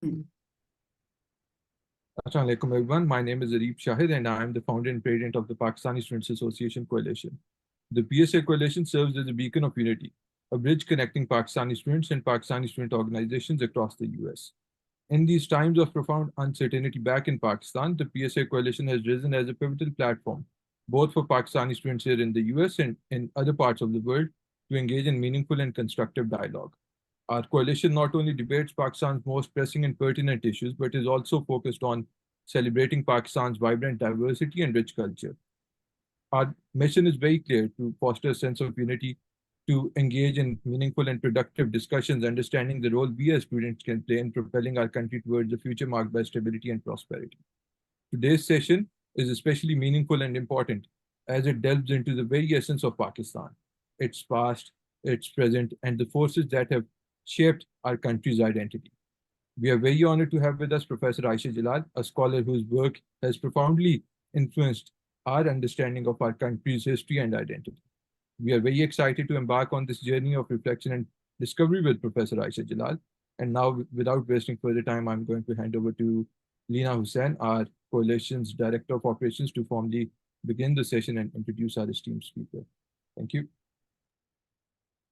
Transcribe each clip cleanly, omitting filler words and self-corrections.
Assalamu alaikum everyone. My name is Arif Shahid and I am the founder and president of the Pakistani Students Association Coalition. The PSA Coalition serves as a beacon of unity, a bridge connecting Pakistani students and Pakistani student organizations across the US. In these times of profound uncertainty back in Pakistan, the PSA Coalition has risen as a pivotal platform, both for Pakistani students here in the US and in other parts of the world, to engage in meaningful and constructive dialogue. Our coalition not only debates Pakistan's most pressing and pertinent issues, but is also focused on celebrating Pakistan's vibrant diversity and rich culture. Our mission is very clear: to foster a sense of unity, to engage in meaningful and productive discussions, understanding the role we as students can play in propelling our country towards a future marked by stability and prosperity. Today's session is especially meaningful and important as it delves into the very essence of Pakistan, its past, its present, and the forces that have shaped our country's identity. We are very honored to have with us Professor Ayesha Jalal, a scholar whose work has profoundly influenced our understanding of our country's history and identity. We are very excited to embark on this journey of reflection and discovery with Professor Ayesha Jalal. And now, without wasting further time, I'm going to hand over to Lina Hussain, our coalition's Director of Operations, to formally begin the session and introduce our esteemed speaker. Thank you.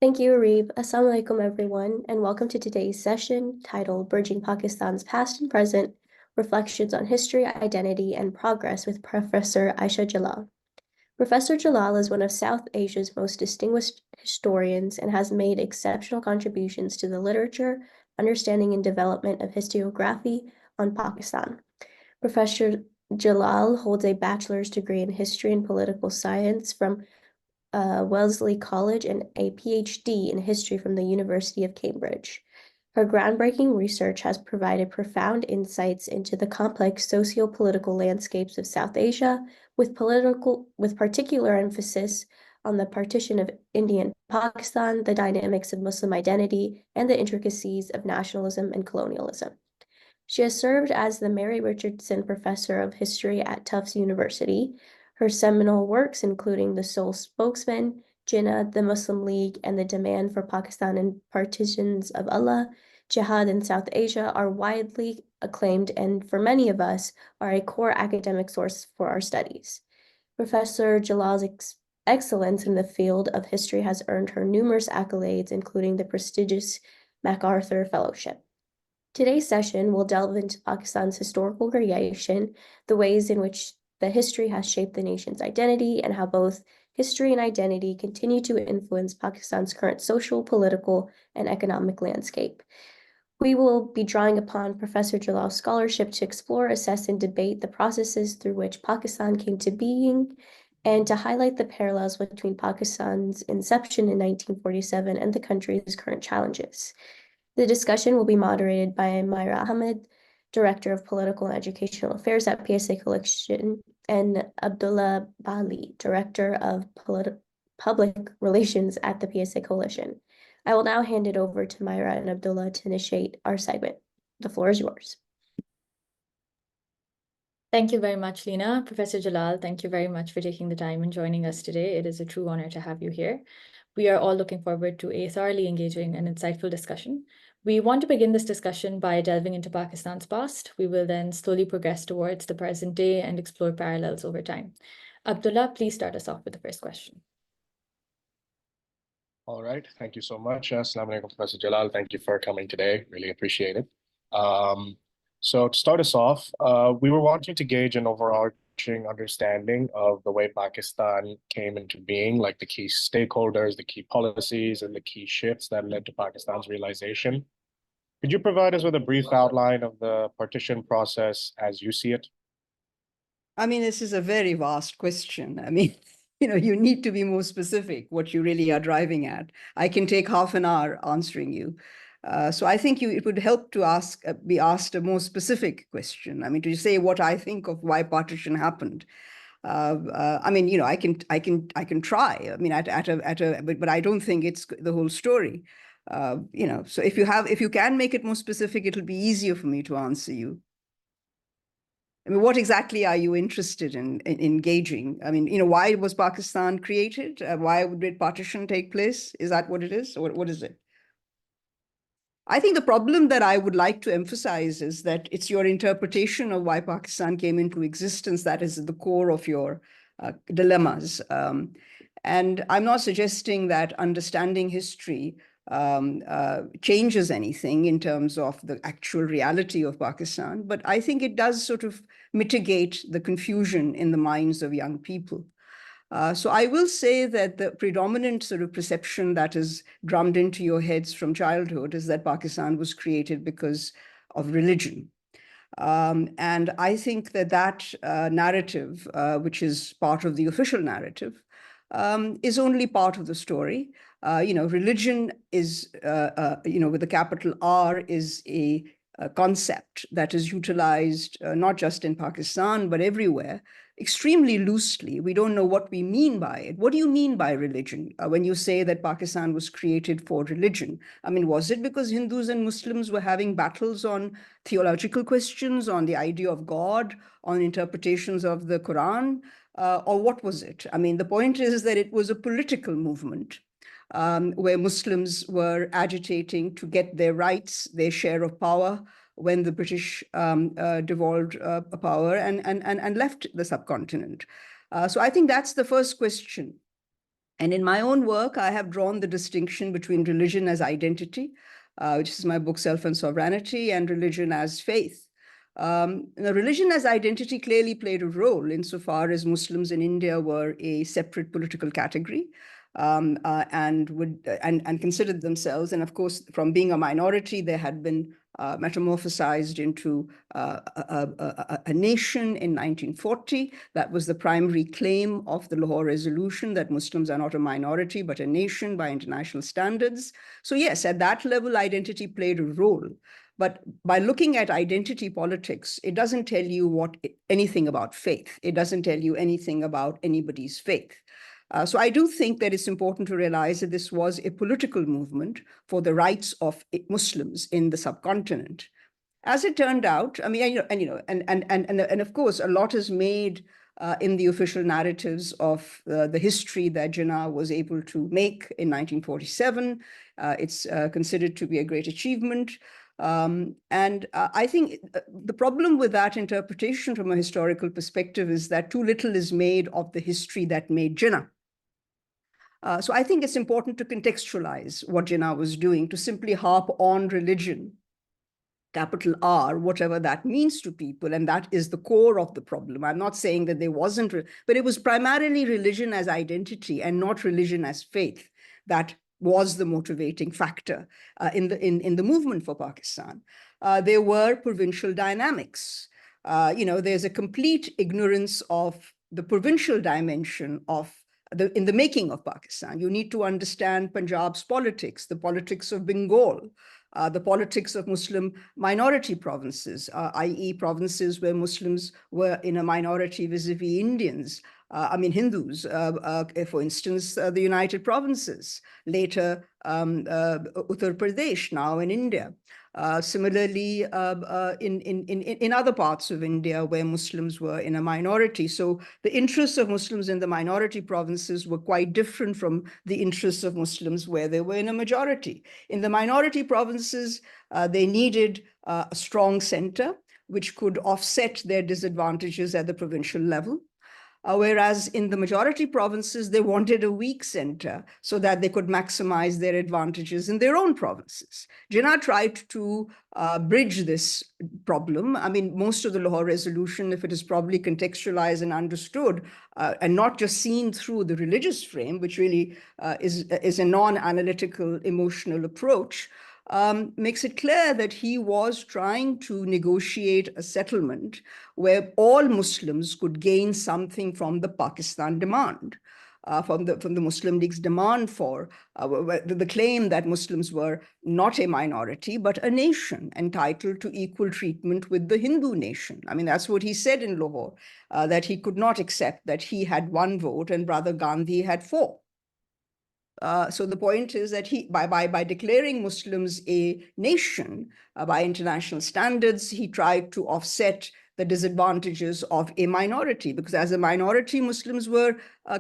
Thank you, Arif. Assalamu alaikum, everyone, and welcome to today's session titled Bridging Pakistan's Past and Present, Reflections on History, Identity, and Progress with Professor Ayesha Jalal. Professor Jalal is one of South Asia's most distinguished historians and has made exceptional contributions to the literature, understanding, and development of historiography on Pakistan. Professor Jalal holds a bachelor's degree in history and political science from Wellesley College and a PhD in history from the University of Cambridge. Her groundbreaking research has provided profound insights into the complex socio-political landscapes of South Asia, with particular emphasis on the partition of India and Pakistan, the dynamics of Muslim identity, and the intricacies of nationalism and colonialism. She has served as the Mary Richardson Professor of History at Tufts University. Her seminal works, including The Sole Spokesman, Jinnah, the Muslim League, and the Demand for Pakistan and Partitions of Allah, Jihad in South Asia, are widely acclaimed and, for many of us, are a core academic source for our studies. Professor Jalal's excellence in the field of history has earned her numerous accolades, including the prestigious MacArthur Fellowship. Today's session will delve into Pakistan's historical creation, the ways in which the history has shaped the nation's identity, and how both history and identity continue to influence Pakistan's current social, political, and economic landscape. We will be drawing upon Professor Jalal's scholarship to explore, assess, and debate the processes through which Pakistan came to being, and to highlight the parallels between Pakistan's inception in 1947 and the country's current challenges. The discussion will be moderated by Myra Ahmed, Director of Political and Educational Affairs at PSA Coalition, and Abdullah Bali, Director of Public Relations at the PSA Coalition. I will now hand it over to Myra and Abdullah to initiate our segment. The floor is yours. Thank you very much, Lina. Professor Jalal, thank you very much for taking the time and joining us today. It is a true honor to have you here. We are all looking forward to a thoroughly engaging and insightful discussion. We want to begin this discussion by delving into Pakistan's past. We will then slowly progress towards the present day and explore parallels over time. Abdullah, please start us off with the first question. All right, thank you so much. Assalamu alaikum, Professor Jalal. Thank you for coming today. Really appreciate it. So to start us off, we were wanting to gauge an overarching understanding of the way Pakistan came into being, like the key stakeholders, the key policies, and the key shifts that led to Pakistan's realization. Could you provide us with a brief outline of the partition process as you see it? I mean, this is a very vast question. I mean, you need to be more specific what you really are driving at. I can take half an hour answering you. So I think it would help to be asked a more specific question. I mean, to say what I think of why partition happened. I mean, I can try. I mean, but I don't think it's the whole story. So if you can make it more specific, it'll be easier for me to answer you. I mean, what exactly are you interested in engaging? I mean, why was Pakistan created? Why did partition take place? Is that what it is? Or what is it? I think the problem that I would like to emphasize is that it's your interpretation of why Pakistan came into existence that is at the core of your dilemmas. And I'm not suggesting that understanding history changes anything in terms of the actual reality of Pakistan, but I think it does sort of mitigate the confusion in the minds of young people. So I will say that the predominant sort of perception that is drummed into your heads from childhood is that Pakistan was created because of religion. And I think that that narrative, which is part of the official narrative, is only part of the story. Religion is, with a capital R, is a concept that is utilized not just in Pakistan, but everywhere, extremely loosely. We don't know what we mean by it. What do you mean by religion when you say that Pakistan was created for religion? I mean, was it because Hindus and Muslims were having battles on theological questions, on the idea of God, on interpretations of the Quran, or what was it? I mean, the point is that it was a political movement where Muslims were agitating to get their rights, their share of power, when the British devolved power and left the subcontinent. So I think that's the first question. And in my own work, I have drawn the distinction between religion as identity, which is my book, Self and Sovereignty, and religion as faith. The religion as identity clearly played a role insofar as Muslims in India were a separate political category. And considered themselves, and of course, from being a minority, they had been metamorphosized into a nation in 1940. That was the primary claim of the Lahore Resolution, that Muslims are not a minority, but a nation by international standards. So yes, at that level, identity played a role. But by looking at identity politics, it doesn't tell you anything about faith. It doesn't tell you anything about anybody's faith. So I do think that it's important to realize that this was a political movement for the rights of Muslims in the subcontinent. As it turned out, I mean, and of course, a lot is made in the official narratives of the history that Jinnah was able to make in 1947. It's considered to be a great achievement. I think the problem with that interpretation from a historical perspective is that too little is made of the history that made Jinnah. So I think it's important to contextualize what Jinnah was doing. To simply harp on religion, capital R, whatever that means to people, and that is the core of the problem. I'm not saying that there wasn't, but it was primarily religion as identity and not religion as faith that was the motivating factor in the movement for Pakistan. There were provincial dynamics. There's a complete ignorance of the provincial dimension of in the making of Pakistan. You need to understand Punjab's politics, the politics of Bengal, the politics of Muslim minority provinces, i.e. provinces where Muslims were in a minority vis-a-vis Indians, Hindus, for instance, the United Provinces, later Uttar Pradesh, now in India. Similarly, in other parts of India where Muslims were in a minority. So the interests of Muslims in the minority provinces were quite different from the interests of Muslims where they were in a majority. In the minority provinces, they needed a strong center which could offset their disadvantages at the provincial level. Whereas in the majority provinces, they wanted a weak center so that they could maximize their advantages in their own provinces. Jinnah tried to bridge this problem. I mean, most of the Lahore Resolution, if it is properly contextualized and understood, and not just seen through the religious frame, which really is a non-analytical, emotional approach, makes it clear that he was trying to negotiate a settlement where all Muslims could gain something from the Pakistan demand, from the Muslim League's demand for the claim that Muslims were not a minority, but a nation entitled to equal treatment with the Hindu nation. I mean, that's what he said in Lahore, that he could not accept that he had one vote and Brother Gandhi had 4. So the point is that by declaring Muslims a nation by international standards, he tried to offset the disadvantages of a minority, because as a minority, Muslims were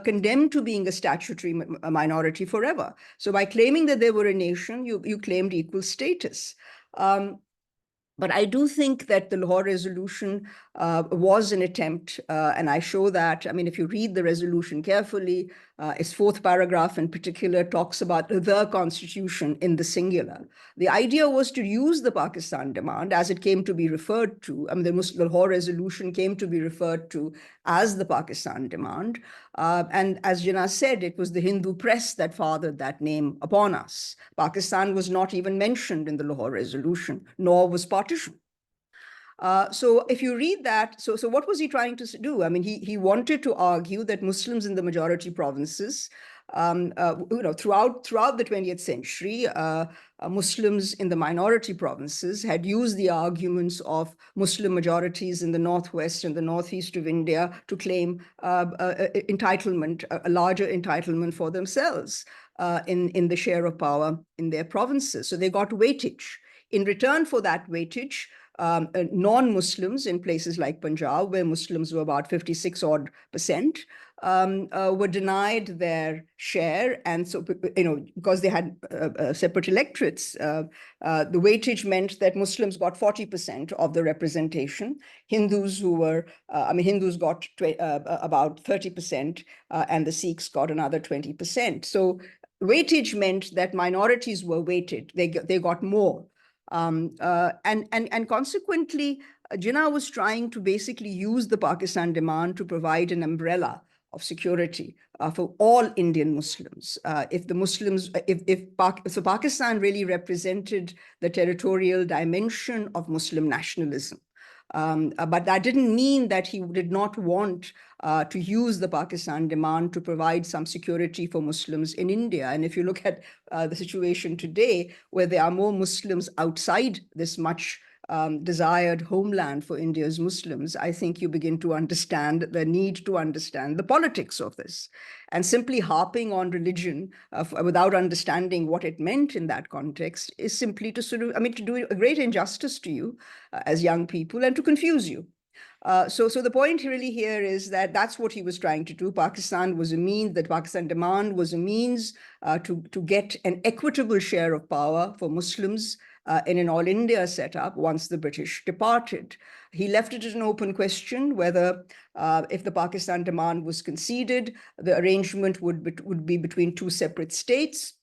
condemned to being a statutory minority forever. So by claiming that they were a nation, you claimed equal status. But I do think that the Lahore resolution was an attempt, and I show that. I mean, if you read the resolution carefully, its fourth paragraph in particular talks about the constitution in the singular. The idea was to use the Pakistan demand as it came to be referred to. I mean, the Lahore resolution came to be referred to as the Pakistan demand. And as Jinnah said, it was the Hindu press that fathered that name upon us. Pakistan was not even mentioned in the Lahore resolution, nor was partition. So if you read that, so what was he trying to do? I mean, he wanted to argue that Muslims in the majority provinces, throughout the 20th century, Muslims in the minority provinces had used the arguments of Muslim majorities in the northwest and the northeast of India to claim entitlement, a larger entitlement for themselves in the share of power in their provinces. So they got weightage. In return for that weightage, non-Muslims in places like Punjab, where Muslims were about 56% were denied their share. And so, because they had separate electorates, the weightage meant that Muslims got 40% of the representation. Hindus Hindus got about 30%, and the Sikhs got another 20%. So weightage meant that minorities were weighted. They got more. And consequently, Jinnah was trying to basically use the Pakistan demand to provide an umbrella of security for all Indian Muslims. So Pakistan really represented the territorial dimension of Muslim nationalism. But that didn't mean that he did not want to use the Pakistan demand to provide some security for Muslims in India. And if you look at the situation today, where there are more Muslims outside this much desired homeland for India's Muslims, I think you begin to understand the need to understand the politics of this. And simply harping on religion without understanding what it meant in that context is simply to to do a great injustice to you as young people and to confuse you. So the point really here is that that's what he was trying to do. Pakistan was a means, that Pakistan demand was a means to get an equitable share of power for Muslims in an all-India setup once the British departed. He left it as an open question whether, if the Pakistan demand was conceded, the arrangement would be between two separate states,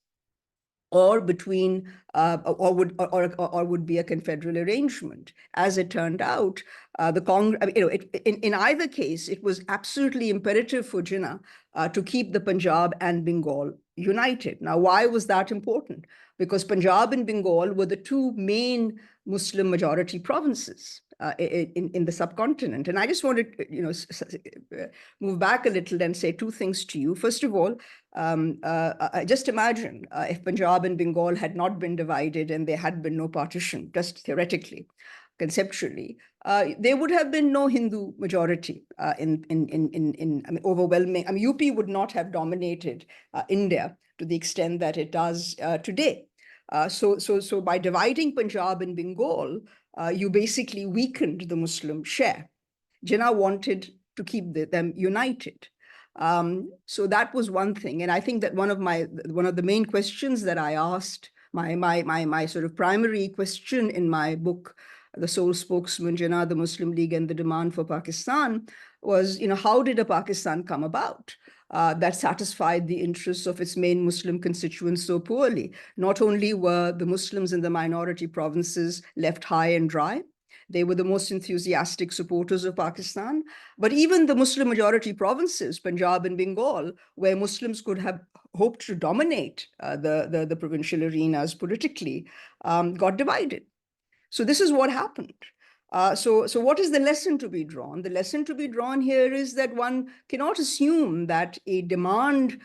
or between would be a confederal arrangement. As it turned out, in either case, it was absolutely imperative for Jinnah to keep the Punjab and Bengal united. Now, why was that important? Because Punjab and Bengal were the two main Muslim majority provinces in the subcontinent. And I just wanted to move back a little and say two things to you. First of all, just imagine if Punjab and Bengal had not been divided and there had been no partition, just theoretically, conceptually, there would have been no Hindu majority overwhelming. UP would not have dominated India to the extent that it does today. So by dividing Punjab and Bengal, you basically weakened the Muslim share. Jinnah wanted to keep them united. So that was one thing. And I think that one of the main questions that I asked, my sort of primary question in my book, The Sole Spokesman, Jinnah, the Muslim League and the Demand for Pakistan, was, how did a Pakistan come about that satisfied the interests of its main Muslim constituents so poorly? Not only were the Muslims in the minority provinces left high and dry, they were the most enthusiastic supporters of Pakistan, but even the Muslim majority provinces, Punjab and Bengal, where Muslims could have hoped to dominate the provincial arenas politically, got divided. So this is what happened. So what is the lesson to be drawn? The lesson to be drawn here is that one cannot assume that a demand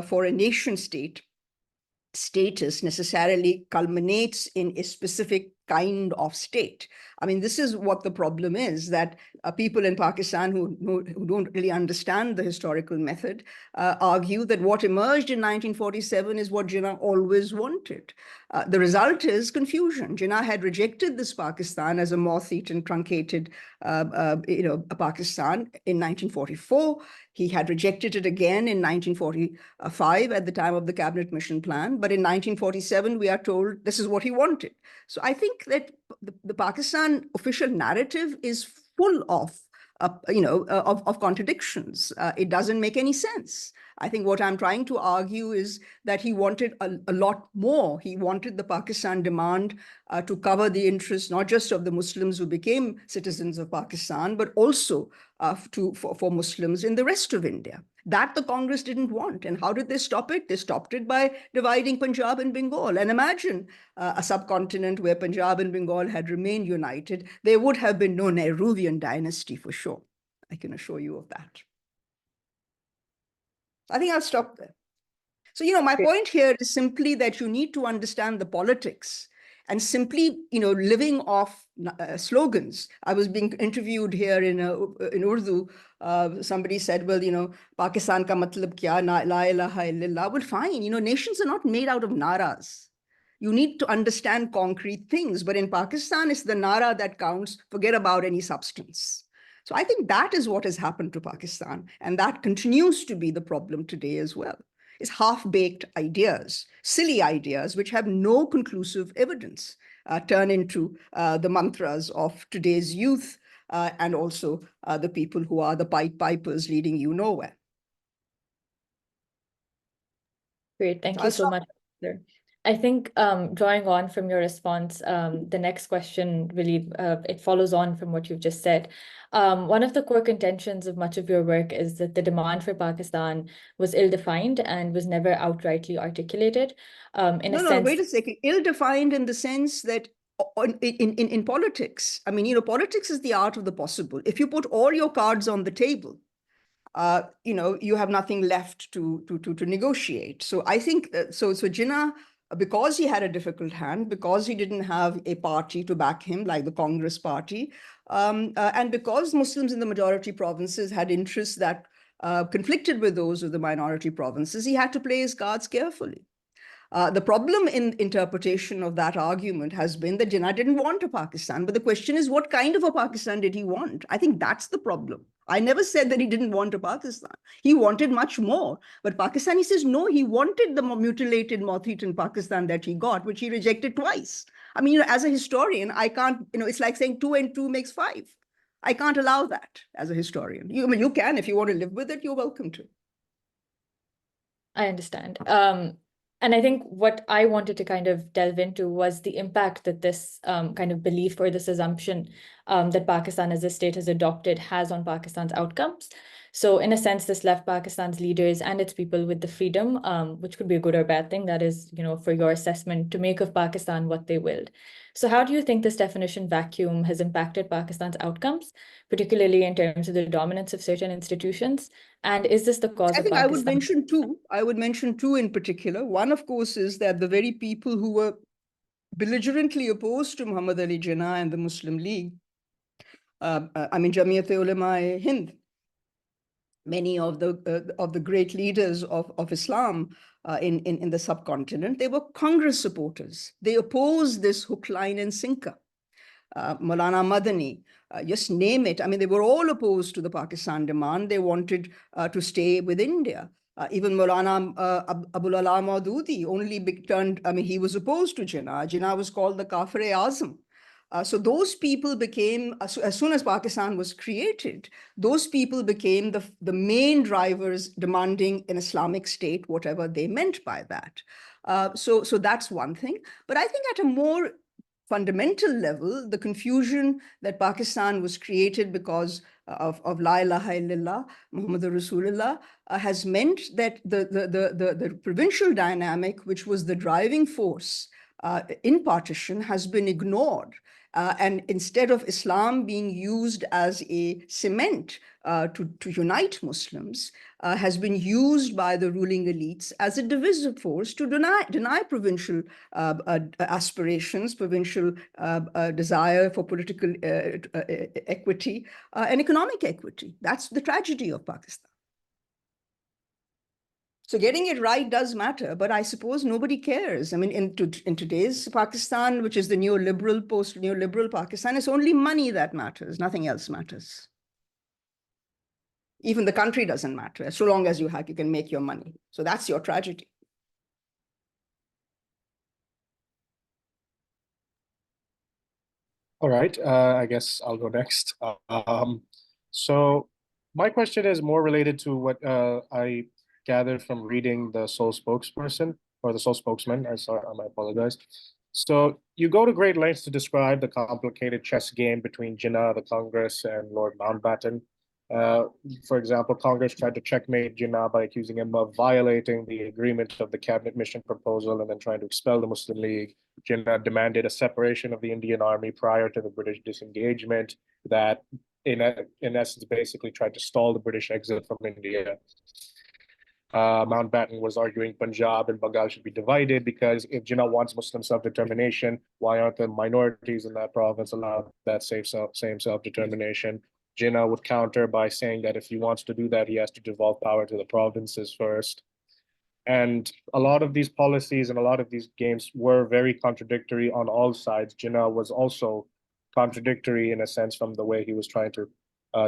for a nation state status necessarily culminates in a specific kind of state. I mean, this is what the problem is, that people in Pakistan who don't really understand the historical method argue that what emerged in 1947 is what Jinnah always wanted. The result is confusion. Jinnah had rejected this Pakistan as a moth-eaten, truncated, a Pakistan in 1944. He had rejected it again in 1945 at the time of the Cabinet Mission Plan. But in 1947, we are told this is what he wanted. So I think that the Pakistan official narrative is full of contradictions. It doesn't make any sense. I think what I'm trying to argue is that he wanted a lot more. He wanted the Pakistan demand to cover the interests not just of the Muslims who became citizens of Pakistan, but also for Muslims in the rest of India. That the Congress didn't want. And how did they stop it? They stopped it by dividing Punjab and Bengal. And imagine a subcontinent where Punjab and Bengal had remained united. There would have been no Nehruvian dynasty for sure. I can assure you of that. I think I'll stop there. So, my point here is simply that you need to understand the politics, and simply, living off slogans. I was being interviewed here in Urdu. Somebody said, well, Pakistan ka matlab kya, la ilaha illallah. Well, fine. Nations are not made out of naras. You need to understand concrete things. But in Pakistan, it's the nara that counts. Forget about any substance. So I think that is what has happened to Pakistan. And that continues to be the problem today as well. Is half-baked ideas, silly ideas, which have no conclusive evidence, turn into the mantras of today's youth and also the people who are the Pied Pipers leading you nowhere. Great, thank you so much, sir. I think drawing on from your response, the next question really, it follows on from what you've just said. One of the core contentions of much of your work is that the demand for Pakistan was ill-defined and was never outrightly articulated. Wait a second. Ill-defined in the sense that in politics, I mean, politics is the art of the possible. If you put all your cards on the table, you have nothing left to negotiate. So I think, so Jinnah, because he had a difficult hand, because he didn't have a party to back him, like the Congress party, and because Muslims in the majority provinces had interests that conflicted with those of the minority provinces, he had to play his cards carefully. The problem in interpretation of that argument has been that Jinnah didn't want a Pakistan, but the question is, what kind of a Pakistan did he want? I think that's the problem. I never said that he didn't want a Pakistan. He wanted much more. But Pakistan, he says, no, he wanted the mutilated, moth-eaten Pakistan that he got, which he rejected twice. I mean, as a historian, I can't, it's like saying 2 and 2 makes 5. I can't allow that as a historian. You can, if you want to live with it, you're welcome to. I understand. And I think what I wanted to kind of delve into was the impact that this kind of belief or this assumption that Pakistan as a state has adopted has on Pakistan's outcomes. So in a sense, this left Pakistan's leaders and its people with the freedom, which could be a good or bad thing, that is, for your assessment, to make of Pakistan what they willed. So how do you think this definition vacuum has impacted Pakistan's outcomes, particularly in terms of the dominance of certain institutions? And is this the cause of Pakistan? I would mention two. I would mention two in particular. One, of course, is that the very people who were belligerently opposed to Muhammad Ali Jinnah and the Muslim League, Jamiyat-e-Ulema-e-Hind, many of the great leaders of Islam in the subcontinent, they were Congress supporters. They opposed this hook, line, and sinker. Maulana Madani, just name it. I mean, they were all opposed to the Pakistan demand. They wanted to stay with India. Even Maulana Abul Ala Maududi only he was opposed to Jinnah. Jinnah was called the Kafir-e-Azam. So those people became, as soon as Pakistan was created, those people became the main drivers demanding an Islamic state, whatever they meant by that. So that's one thing. But I think at a more fundamental level, the confusion that Pakistan was created because of La ilaha illallah, Muhammadur Rasulullah, has meant that the provincial dynamic, which was the driving force in partition, has been ignored. And instead of Islam being used as a cement to unite Muslims, has been used by the ruling elites as a divisive force to deny provincial aspirations, provincial desire for political equity and economic equity. That's the tragedy of Pakistan. So getting it right does matter, but I suppose nobody cares. I mean, in today's Pakistan, which is the neoliberal, post-neoliberal Pakistan, it's only money that matters. Nothing else matters. Even the country doesn't matter, so long as you can make your money. So that's your tragedy. All right, I guess I'll go next. So my question is more related to what I gathered from reading the sole spokesperson or the sole spokesman. I apologize. So you go to great lengths to describe the complicated chess game between Jinnah, the Congress, and Lord Mountbatten. For example, Congress tried to checkmate Jinnah by accusing him of violating the agreement of the cabinet mission proposal and then trying to expel the Muslim League. Jinnah demanded a separation of the Indian army prior to the British disengagement that, in essence, basically tried to stall the British exit from India. Mountbatten was arguing Punjab and Bengal should be divided because if Jinnah wants Muslim self-determination, why aren't the minorities in that province allowed that same self-determination? Jinnah would counter by saying that if he wants to do that, he has to devolve power to the provinces first. And a lot of these policies and a lot of these games were very contradictory on all sides. Jinnah was also contradictory in a sense from the way he was trying to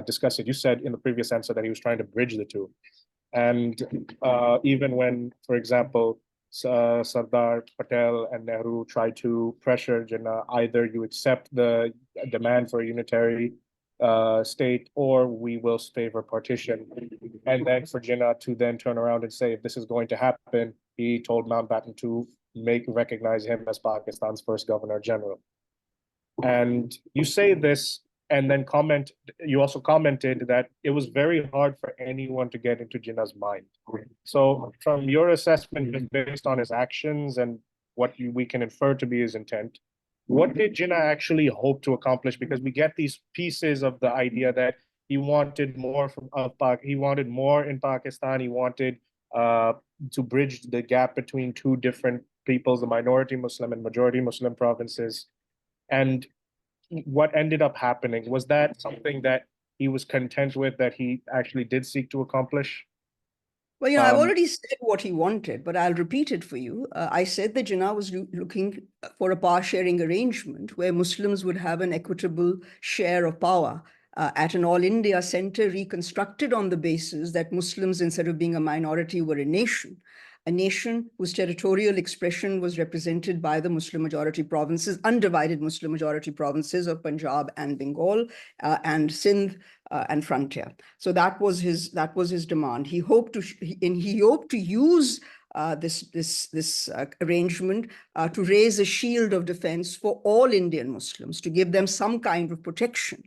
discuss it. You said in the previous answer that he was trying to bridge the two. And even when, for example, Sardar Patel and Nehru tried to pressure Jinnah, either you accept the demand for a unitary state or we will favor partition. And then for Jinnah to then turn around and say, if this is going to happen, he told Mountbatten to recognize him as Pakistan's first governor general. And you say this and then you also commented that it was very hard for anyone to get into Jinnah's mind. So from your assessment, just based on his actions and what we can infer to be his intent, what did Jinnah actually hope to accomplish? Because we get these pieces of the idea that he wanted more he wanted more in Pakistan. He wanted to bridge the gap between two different peoples, the minority Muslim and majority Muslim provinces. And what ended up happening, was that something that he was content with, that he actually did seek to accomplish? Well, I've already said what he wanted, but I'll repeat it for you. I said that Jinnah was looking for a power-sharing arrangement where Muslims would have an equitable share of power at an all-India center reconstructed on the basis that Muslims, instead of being a minority, were a nation whose territorial expression was represented by the Muslim majority provinces, undivided Muslim majority provinces of Punjab and Bengal and Sindh and frontier. So that was his demand. He hoped to use this arrangement to raise a shield of defense for all Indian Muslims, to give them some kind of protection.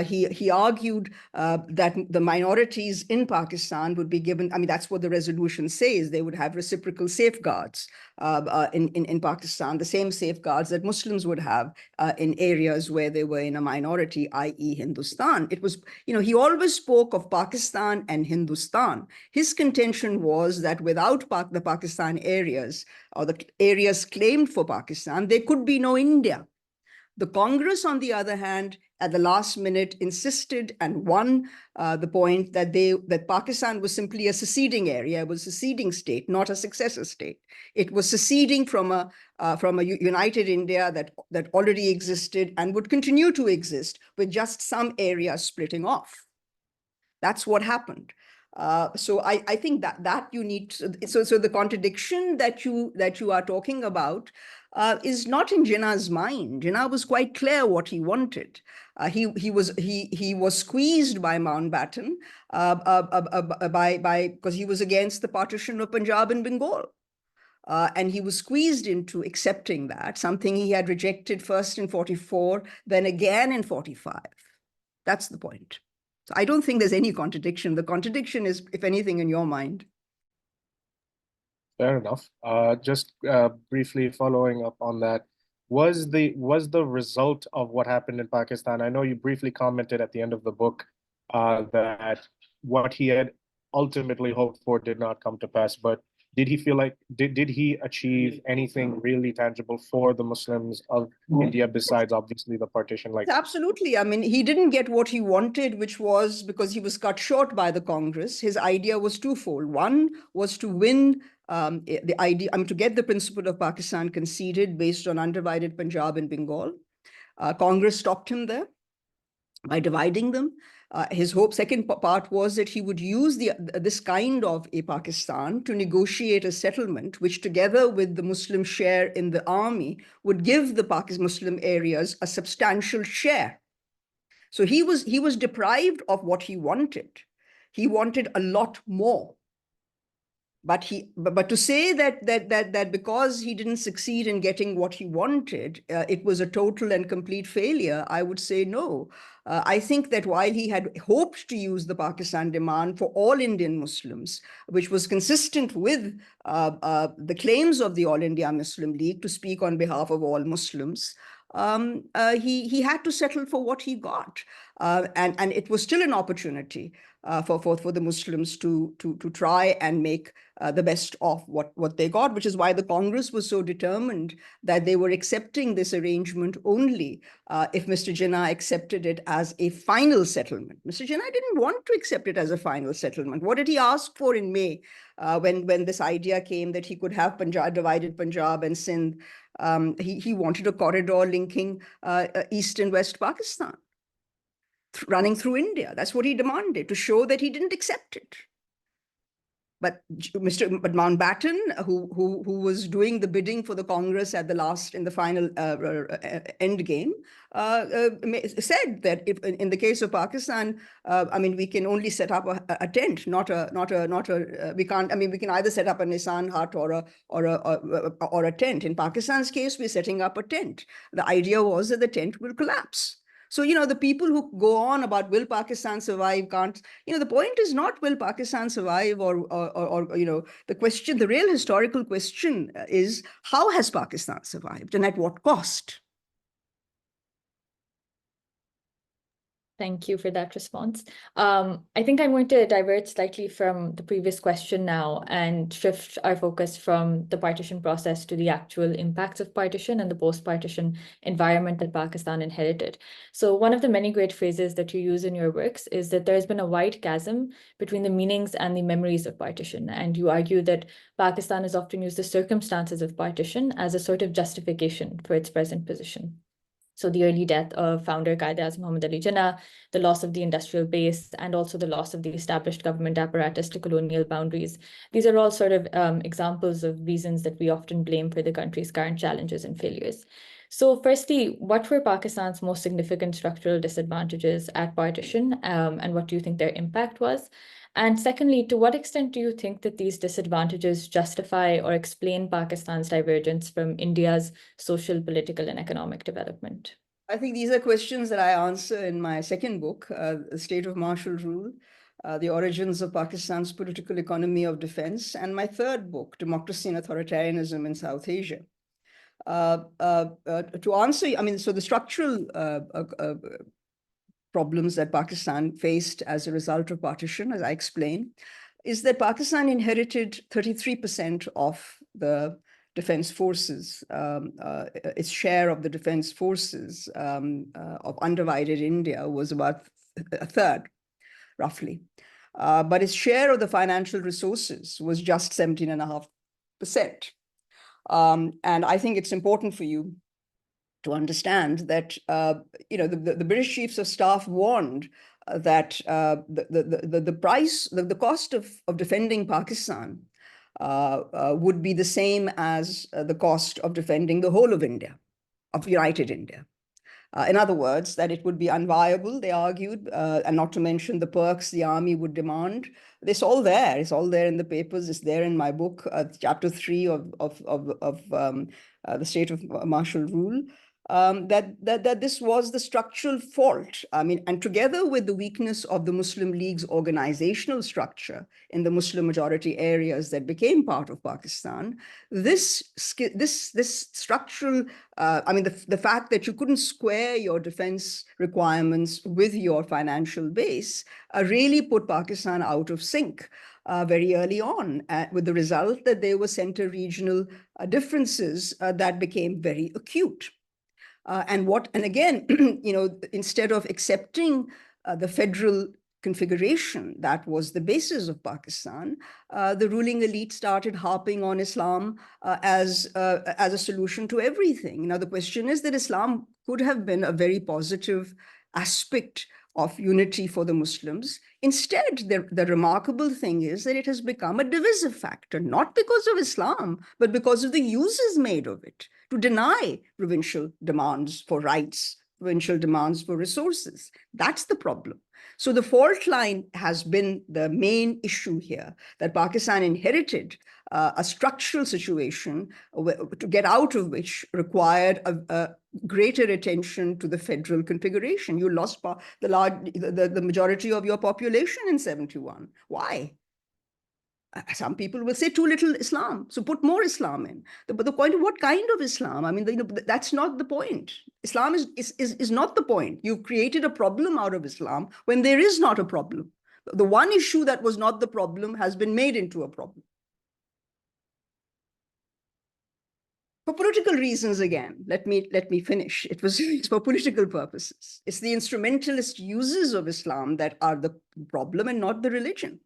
He argued that the minorities in Pakistan would be given, I mean, that's what the resolution says, they would have reciprocal safeguards in Pakistan, the same safeguards that Muslims would have in areas where they were in a minority, i.e. Hindustan. It was, he always spoke of Pakistan and Hindustan. His contention was that without the Pakistan areas, or the areas claimed for Pakistan, there could be no India. The Congress, on the other hand, at the last minute insisted and won the point that Pakistan was simply a seceding area, it was a seceding state, not a successor state. It was seceding from a united India that already existed and would continue to exist with just some areas splitting off. That's what happened. So I think that you need so the contradiction that you are talking about is not in Jinnah's mind. Jinnah was quite clear what he wanted. He was squeezed by Mountbatten because he was against the partition of Punjab and Bengal. And he was squeezed into accepting that, something he had rejected first in 44, then again in 45. That's the point. So I don't think there's any contradiction. The contradiction is, if anything, in your mind. Fair enough. Just briefly following up on that, was the result of what happened in Pakistan? I know you briefly commented at the end of the book that what he had ultimately hoped for did not come to pass, but did he feel like did he achieve anything really tangible for the Muslims of India besides obviously the partition? Like, absolutely. I mean, he didn't get what he wanted, which was because he was cut short by the Congress. His idea was twofold. One was to win the idea, to get the principle of Pakistan conceded based on undivided Punjab and Bengal. Congress stopped him there by dividing them. His second part was that he would use this kind of a Pakistan to negotiate a settlement, which together with the Muslim share in the army would give the Muslim areas a substantial share. So he was deprived of what he wanted. He wanted a lot more. But to say that because he didn't succeed in getting what he wanted, it was a total and complete failure, I would say no. I think that while he had hoped to use the Pakistan demand for all Indian Muslims, which was consistent with the claims of the All India Muslim League to speak on behalf of all Muslims, he had to settle for what he got. And it was still an opportunity for the Muslims to try and make the best of what they got, which is why the Congress was so determined that they were accepting this arrangement only if Mr. Jinnah accepted it as a final settlement. Mr. Jinnah didn't want to accept it as a final settlement. What did he ask for in May when this idea came that he could have divided Punjab and Sindh? He wanted a corridor linking East and West Pakistan, running through India. That's what he demanded, to show that he didn't accept it. But Mountbatten, who was doing the bidding for the Congress in the final end game, said that if in the case of Pakistan, we can only set up a tent, we can't. We can either set up a Nissan hut or a tent. In Pakistan's case, we're setting up a tent. The idea was that the tent will collapse. So, the people who go on about will Pakistan survive can't, the point is not will Pakistan survive or the question, the real historical question is how has Pakistan survived and at what cost? Thank you for that response. I think I'm going to divert slightly from the previous question now and shift our focus from the partition process to the actual impacts of partition and the post-partition environment that Pakistan inherited. So one of the many great phrases that you use in your works is that there's been a wide chasm between the meanings and the memories of partition. And you argue that Pakistan has often used the circumstances of partition as a sort of justification for its present position. So the early death of founder Quaid-e-Azam Muhammad Ali Jinnah, the loss of the industrial base, and also the loss of the established government apparatus to colonial boundaries. These are all sort of examples of reasons that we often blame for the country's current challenges and failures. So firstly, what were Pakistan's most significant structural disadvantages at partition, and what do you think their impact was? And secondly, to what extent do you think that these disadvantages justify or explain Pakistan's divergence from India's social, political, and economic development? I think these are questions that I answer in my second book, The State of Martial Rule, The Origins of Pakistan's Political Economy of Defense, and my third book, Democracy and Authoritarianism in South Asia. To answer, so the structural problems that Pakistan faced as a result of partition, as I explained, is that Pakistan inherited 33% of the defense forces, its share of the defense forces of undivided India was about a third, roughly. But its share of the financial resources was just 17.5%. And I think it's important for you to understand that the British Chiefs of Staff warned that the cost of defending Pakistan would be the same as the cost of defending the whole of India, of United India. In other words, that it would be unviable, they argued, and not to mention the perks the army would demand. It's all there. It's all there in the papers. It's there in my book, chapter 3 of the State of Martial Rule. that this was the structural fault. I mean, and together with the weakness of the Muslim League's organizational structure in the Muslim majority areas that became part of Pakistan, this structural, I mean, the fact that you couldn't square your defense requirements with your financial base really put Pakistan out of sync very early on, with the result that there were center-regional differences that became very acute. And again, instead of accepting the federal configuration that was the basis of Pakistan, the ruling elite started harping on Islam as a solution to everything. Now, the question is that Islam could have been a very positive aspect of unity for the Muslims. Instead, the remarkable thing is that it has become a divisive factor, not because of Islam, but because of the uses made of it to deny provincial demands for rights, provincial demands for resources. That's the problem. So the fault line has been the main issue here, that Pakistan inherited a structural situation to get out of which required a greater attention to the federal configuration. You lost the majority of your population in 71. Why? Some people will say too little Islam, so put more Islam in. But the point of what kind of Islam? I mean, that's not the point. Islam is not the point. You've created a problem out of Islam when there is not a problem. The one issue that was not the problem has been made into a problem. For political reasons, again, let me finish. It's for political purposes. It's the instrumentalist uses of Islam that are the problem and not the religion.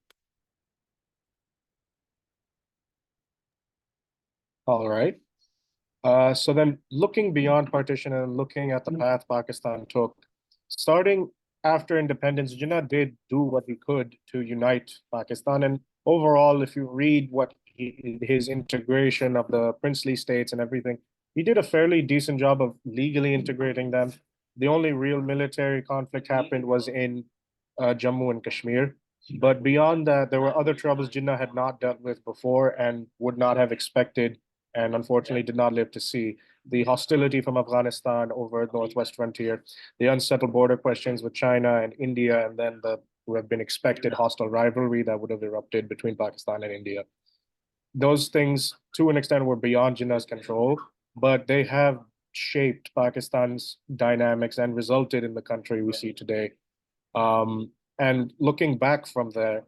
All right. So then looking beyond partition and looking at the path Pakistan took, starting after independence, Jinnah did do what he could to unite Pakistan. And overall, if you read what his integration of the princely states and everything, he did a fairly decent job of legally integrating them. The only real military conflict happened was in Jammu and Kashmir. But beyond that, there were other troubles Jinnah had not dealt with before and would not have expected, and unfortunately did not live to see. The hostility from Afghanistan over the northwest frontier, the unsettled border questions with China and India, and then the who have been expected hostile rivalry that would have erupted between Pakistan and India. Those things, to an extent, were beyond Jinnah's control, but they have shaped Pakistan's dynamics and resulted in the country we see today. And looking back from there,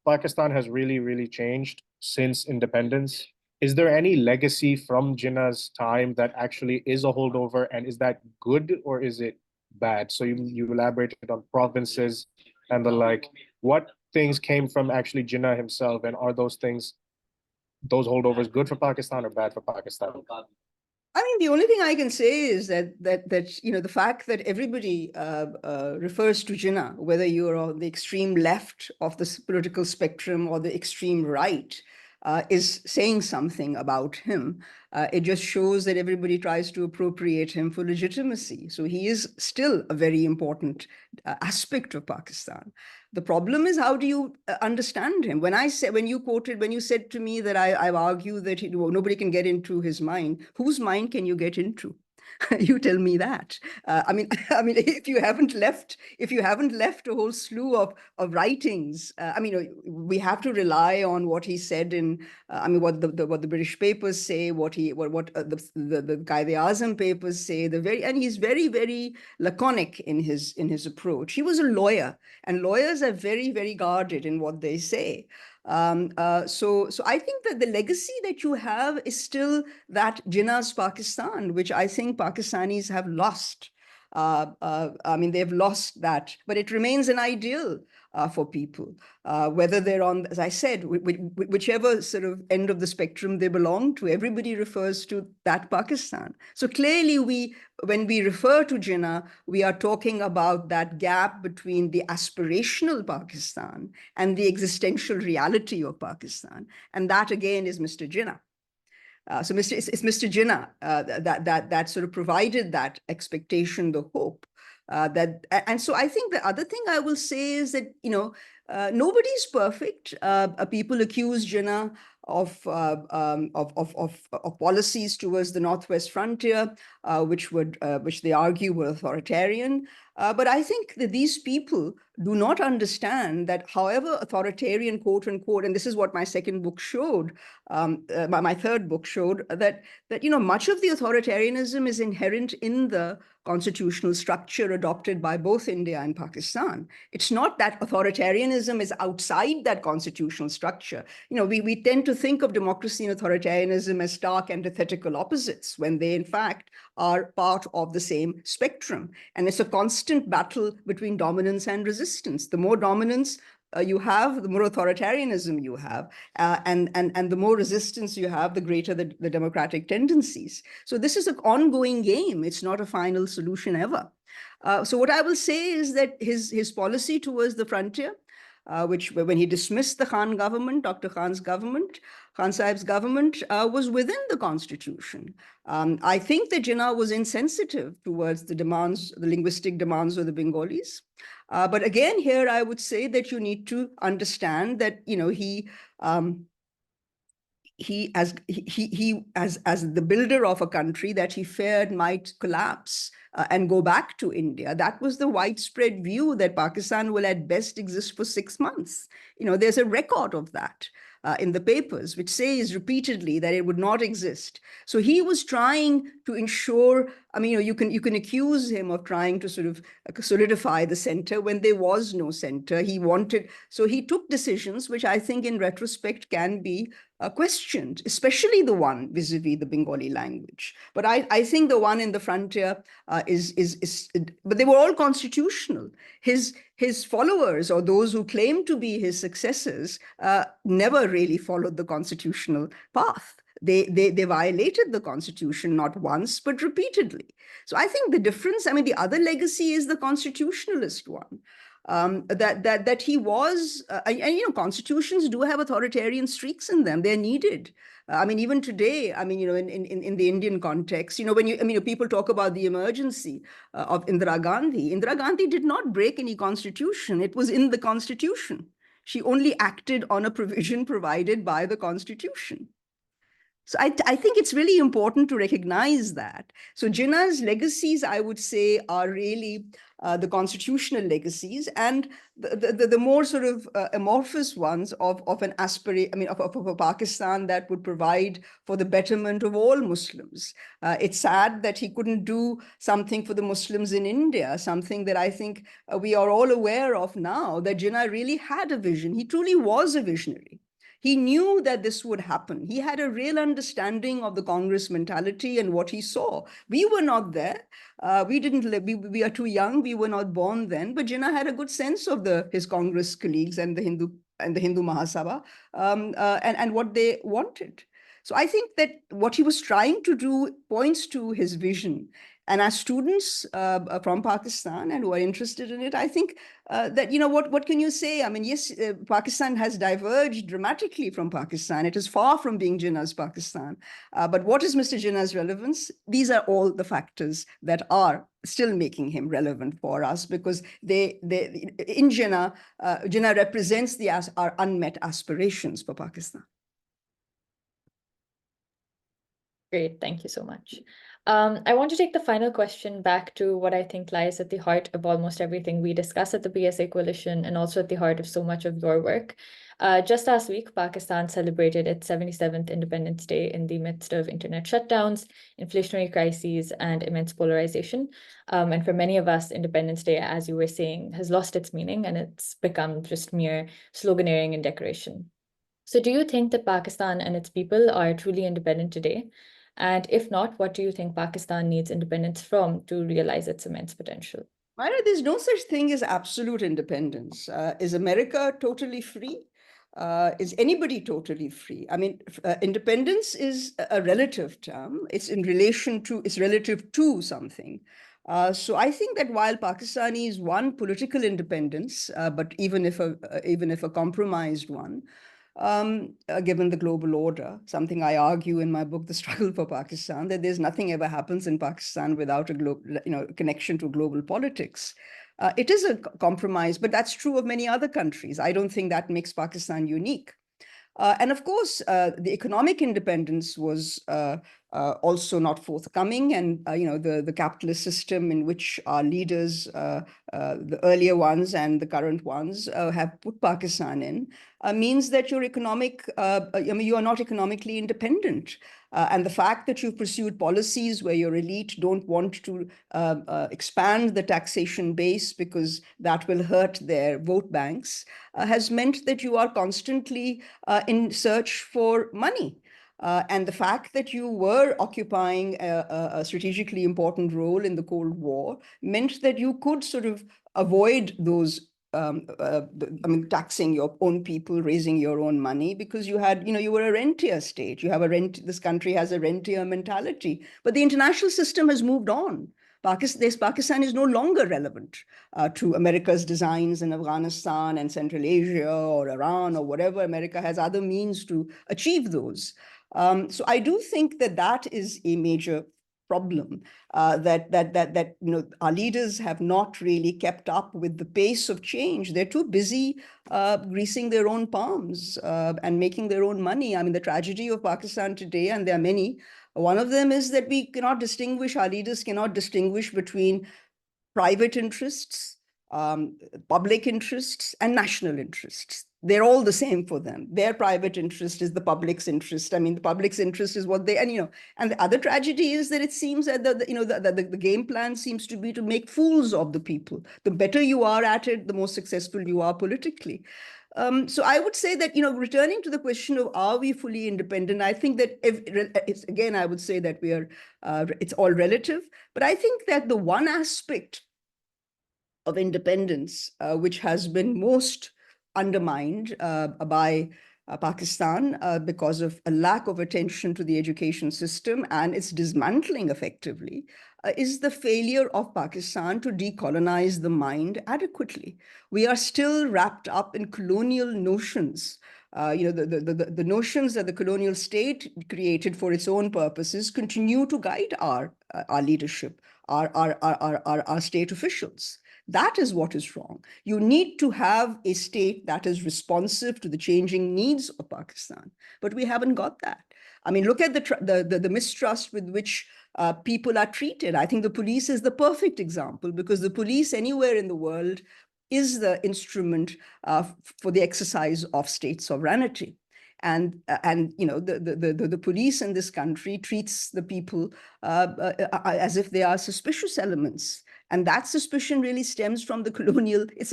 Pakistan has really, really changed since independence. Is there any legacy from Jinnah's time that actually is a holdover, and is that good or is it bad? So you elaborated on provinces and the like. What things came from actually Jinnah himself, and are those things, those holdovers, good for Pakistan or bad for Pakistan? I mean, the only thing I can say is that the fact that everybody refers to Jinnah, whether you're on the extreme left of the political spectrum or the extreme right, is saying something about him. It just shows that everybody tries to appropriate him for legitimacy. So he is still a very important aspect of Pakistan. The problem is, how do you understand him? When you said to me that I've argued that nobody can get into his mind, whose mind can you get into? You tell me that. I mean, if you haven't left a whole slew of writings, I mean, we have to rely on what he said in, I mean, what the British papers say, what the Qaid-e-Azam papers say. And he's very, very laconic in his approach. He was a lawyer, and lawyers are very, very guarded in what they say. So I think that the legacy that you have is still that Jinnah's Pakistan, which I think Pakistanis have lost. I mean, they've lost that, but it remains an ideal for people, whether they're on, as I said, whichever sort of end of the spectrum they belong to. Everybody refers to that Pakistan. So clearly, when we refer to Jinnah, we are talking about that gap between the aspirational Pakistan and the existential reality of Pakistan, and that again is Mr. Jinnah. So it's Mr. Jinnah that sort of provided that expectation, the hope. And so I think the other thing I will say is that, nobody's perfect. People accuse Jinnah of policies towards the Northwest frontier, which they argue were authoritarian. But I think that these people do not understand that, however authoritarian, quote unquote, and this is what my second book showed, my third book showed, that much of the authoritarianism is inherent in the constitutional structure adopted by both India and Pakistan. It's not that authoritarianism is outside that constitutional structure. We tend to think of democracy and authoritarianism as stark antithetical opposites, when they in fact are part of the same spectrum. And it's a constant battle between dominance and resistance. The more dominance you have, the more authoritarianism you have, and the more resistance you have, the greater the democratic tendencies. So this is an ongoing game. It's not a final solution ever. So what I will say is that his policy towards the frontier, which when he dismissed the Khan government, Dr. Khan's government, Khan Sahib's government, was within the constitution. I think that Jinnah was insensitive towards the linguistic demands of the Bengalis. But again, here I would say that you need to understand that as the builder of a country that he feared might collapse and go back to India. That was the widespread view, that Pakistan will at best exist for 6 months. There's a record of that in the papers, which says repeatedly that it would not exist. So he was trying to ensure, you can accuse him of trying to sort of solidify the center when there was no center. So he took decisions which I think in retrospect can be questioned, especially the one vis-a-vis the Bengali language. But I think the one in the frontier but they were all constitutional. His followers, or those who claim to be his successors, never really followed the constitutional path. They violated the constitution not once, but repeatedly. So I think the difference, the other legacy is the constitutionalist one. That he was, constitutions do have authoritarian streaks in them. They're needed. Even today, in the Indian context, when people talk about the emergency of Indira Gandhi did not break any constitution. It was in the constitution. She only acted on a provision provided by the constitution. So I think it's really important to recognize that. So Jinnah's legacies, I would say, are really the constitutional legacies, and the more sort of amorphous ones of a Pakistan that would provide for the betterment of all Muslims. It's sad that he couldn't do something for the Muslims in India, something that I think we are all aware of now, that Jinnah really had a vision. He truly was a visionary. He knew that this would happen. He had a real understanding of the Congress mentality and what he saw. We were not there. We didn't live. We are too young. We were not born then. But Jinnah had a good sense of his Congress colleagues and the Hindu Mahasabha and what they wanted. So I think that what he was trying to do points to his vision. And as students from Pakistan and who are interested in it, I think that, what can you say? Yes, Pakistan has diverged dramatically from Pakistan. It is far from being Jinnah's Pakistan. But what is Mr. Jinnah's relevance? These are all the factors that are still making him relevant for us, because in Jinnah, Jinnah represents our unmet aspirations for Pakistan. Great, thank you so much. I want to take the final question back to what I think lies at the heart of almost everything we discuss at the PSA Coalition, and also at the heart of so much of your work. Just last week, Pakistan celebrated its 77th Independence Day in the midst of internet shutdowns, inflationary crises, and immense polarization. And for many of us, Independence Day, as you were saying, has lost its meaning, and it's become just mere sloganeering and decoration. So do you think that Pakistan and its people are truly independent today? And if not, what do you think Pakistan needs independence from to realize its immense potential? Myra, there's no such thing as absolute independence. Is America totally free? Is anybody totally free? Independence is a relative term. It's relative to something. So I think that while Pakistanis won political independence, but even if a compromised one, given the global order, something I argue in my book, The Struggle for Pakistan, that there's nothing ever happens in Pakistan without a connection to global politics. It is a compromise, but that's true of many other countries. I don't think that makes Pakistan unique. And of course, the economic independence was also not forthcoming. And, the capitalist system in which our leaders, the earlier ones and the current ones, have put Pakistan in, means that your you are not economically independent. And the fact that you've pursued policies where your elite don't want to expand the taxation base because that will hurt their vote banks has meant that you are constantly in search for money. And the fact that you were occupying a strategically important role in the Cold War meant that you could sort of avoid those taxing your own people, raising your own money, because you were a rentier state. This country has a rentier mentality. But the international system has moved on. Pakistan is no longer relevant to America's designs in Afghanistan and Central Asia or Iran or whatever. America has other means to achieve those. So I do think that is a major problem, that our leaders have not really kept up with the pace of change. They're too busy greasing their own palms and making their own money. I mean, the tragedy of Pakistan today, and there are many, one of them is that our leaders cannot distinguish between private interests, public interests, and national interests. They're all the same for them. Their private interest is the public's interest. I mean, the public's interest is what and the other tragedy is that it seems that the game plan seems to be to make fools of the people. The better you are at it, the more successful you are politically. So I would say that, returning to the question of are we fully independent, I think that I would say that it's all relative, but I think that the one aspect of independence which has been most undermined by Pakistan because of a lack of attention to the education system and its dismantling effectively is the failure of Pakistan to decolonize the mind adequately. We are still wrapped up in colonial notions. The notions that the colonial state created for its own purposes continue to guide our leadership, our state officials. That is what is wrong. You need to have a state that is responsive to the changing needs of Pakistan, but we haven't got that. I mean, look at the mistrust with which people are treated. I think the police is the perfect example, because the police anywhere in the world is the instrument for the exercise of state sovereignty. And the police in this country treats the people as if they are suspicious elements. And that suspicion really stems from the colonial, it's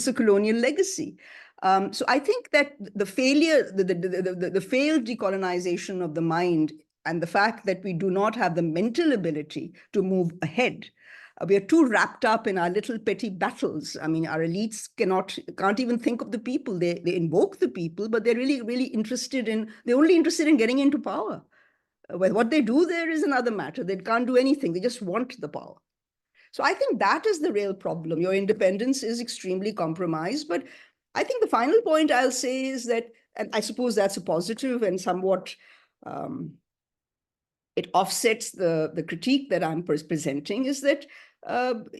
a colonial legacy. So I think that the failure, the failed decolonization of the mind, and the fact that we do not have the mental ability to move ahead. We are too wrapped up in our little petty battles. I mean, our elites can't even think of the people. They invoke the people, but they're really only interested in getting into power. What they do there is another matter. They can't do anything. They just want the power. So I think that is the real problem. Your independence is extremely compromised. But I think the final point I'll say is that, and I suppose that's a positive and somewhat, it offsets the critique that I'm presenting, is that,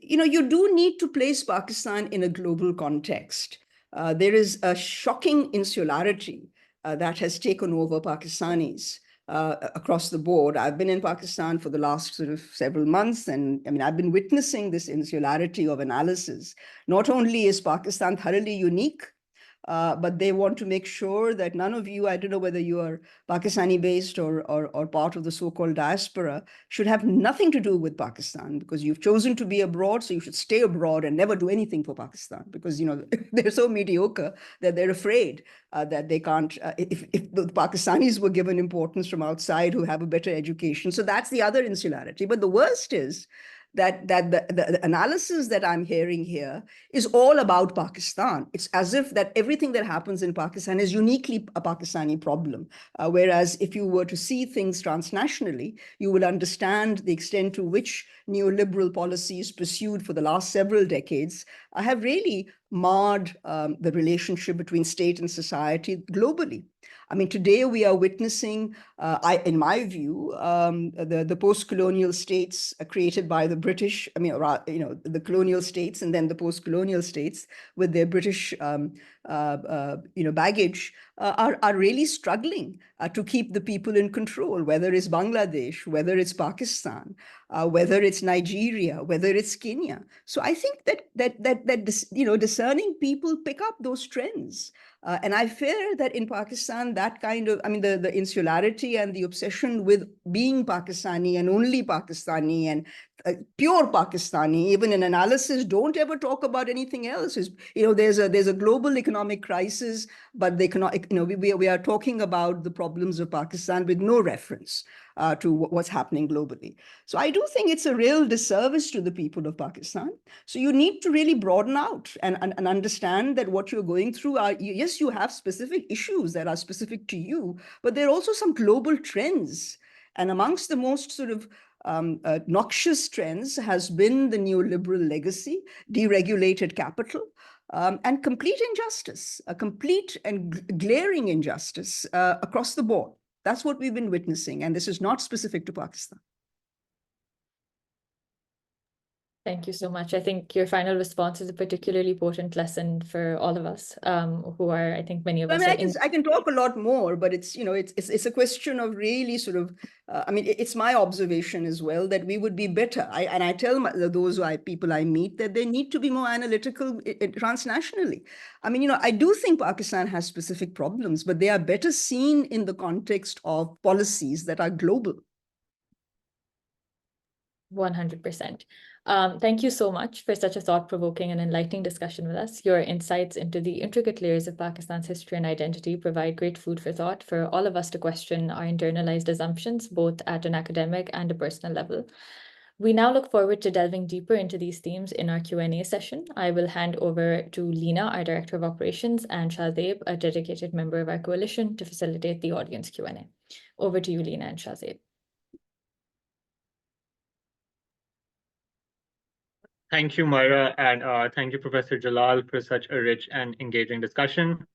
you do need to place Pakistan in a global context. There is a shocking insularity that has taken over Pakistanis. Across the board. I've been in Pakistan for the last sort of several months, and I mean, I've been witnessing this insularity of analysis. Not only is Pakistan thoroughly unique, but they want to make sure that none of you, I don't know whether you are Pakistani-based or part of the so-called diaspora, should have nothing to do with Pakistan, because you've chosen to be abroad, so you should stay abroad and never do anything for Pakistan, because they're so mediocre that they're afraid that they can't, if the Pakistanis were given importance from outside who have a better education. So that's the other insularity. But the worst is that the analysis that I'm hearing here is all about Pakistan. It's as if that everything that happens in Pakistan is uniquely a Pakistani problem. Whereas if you were to see things transnationally, you will understand the extent to which neoliberal policies pursued for the last several decades have really marred the relationship between state and society globally. I mean, today we are witnessing, in my view, the post-colonial states created by the British, I mean, the colonial states and then the post-colonial states with their British, baggage are really struggling to keep the people in control, whether it's Bangladesh, whether it's Pakistan, whether it's Nigeria, whether it's Kenya. So I think that discerning people pick up those trends. And I fear that in Pakistan, that kind of, I mean, the insularity and the obsession with being Pakistani and only Pakistani and pure Pakistani, even in analysis, don't ever talk about anything else. There's a global economic crisis, but we are talking about the problems of Pakistan with no reference to what's happening globally. So I do think it's a real disservice to the people of Pakistan. So you need to really broaden out and understand that what you're going through are, yes, you have specific issues that are specific to you, but there are also some global trends. And amongst the most sort of noxious trends has been the neoliberal legacy, deregulated capital, and complete injustice, a complete and glaring injustice across the board. That's what we've been witnessing, and this is not specific to Pakistan. Thank you so much. I think your final response is a particularly potent lesson for all of us, who are, I think many of us I can talk a lot more, but it's a question of really sort of, it's my observation as well that we would be better. I tell those people I meet that they need to be more analytical transnationally. I mean, I do think Pakistan has specific problems, but they are better seen in the context of policies that are global. 100%. Thank you so much for such a thought-provoking and enlightening discussion with us. Your insights into the intricate layers of Pakistan's history and identity provide great food for thought for all of us to question our internalized assumptions, both at an academic and a personal level. We now look forward to delving deeper into these themes in our Q&A session. I will hand over to Lina, our Director of Operations, and Shahzeb, a dedicated member of our coalition, to facilitate the audience Q&A. Over to you, Lina and Shahzeb. Thank you, Myra, and thank you, Professor Jalal, for such a rich and engaging discussion.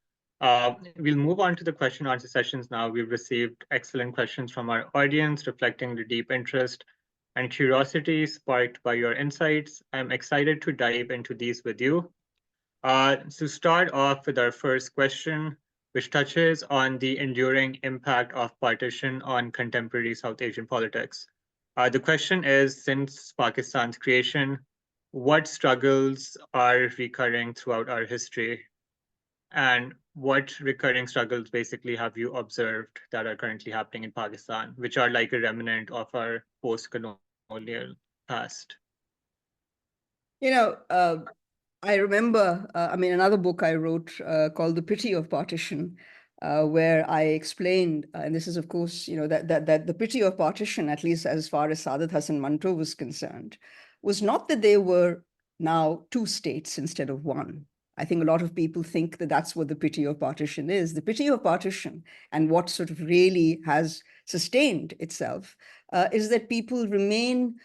We'll move on to the question and answer sessions now. We've received excellent questions from our audience, reflecting the deep interest and curiosity sparked by your insights. I'm excited to dive into these with you. To start off with our first question, which touches on the enduring impact of partition on contemporary South Asian politics. The question is, since Pakistan's creation, what struggles are recurring throughout our history, and what recurring struggles basically have you observed that are currently happening in Pakistan, which are like a remnant of our post-colonial past? I remember, another book I wrote called The Pity of Partition, where I explained, and this is, of course, that the pity of partition, at least as far as Saadat Hasan Manto was concerned, was not that there were now two states instead of one. I think a lot of people think that that's what the pity of partition is. The pity of partition, and what sort of really has sustained itself, is that people remain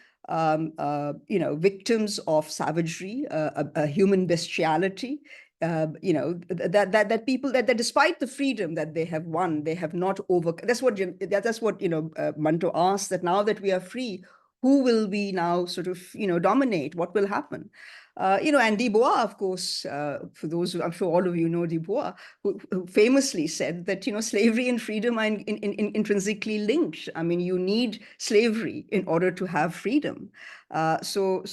victims of savagery, a human bestiality, that people that despite the freedom that they have won, they have not overcome. That's what Manto asked, that now that we are free, who will we now sort of dominate? What will happen? And Du Bois, of course, for those who, I'm sure all of you know Du Bois, who famously said that slavery and freedom are intrinsically linked. I mean, you need slavery in order to have freedom. So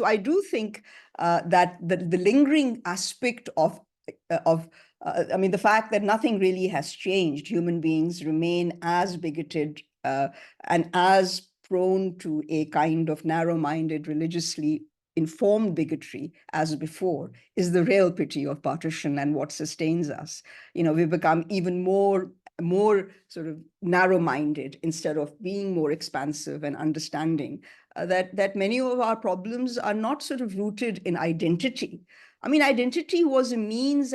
I do think that the lingering aspect of the fact that nothing really has changed, human beings remain as bigoted and as prone to a kind of narrow-minded, religiously informed bigotry as before, is the real pity of partition and what sustains us. We've become even more sort of narrow-minded instead of being more expansive and understanding that many of our problems are not sort of rooted in identity. I mean, identity was a means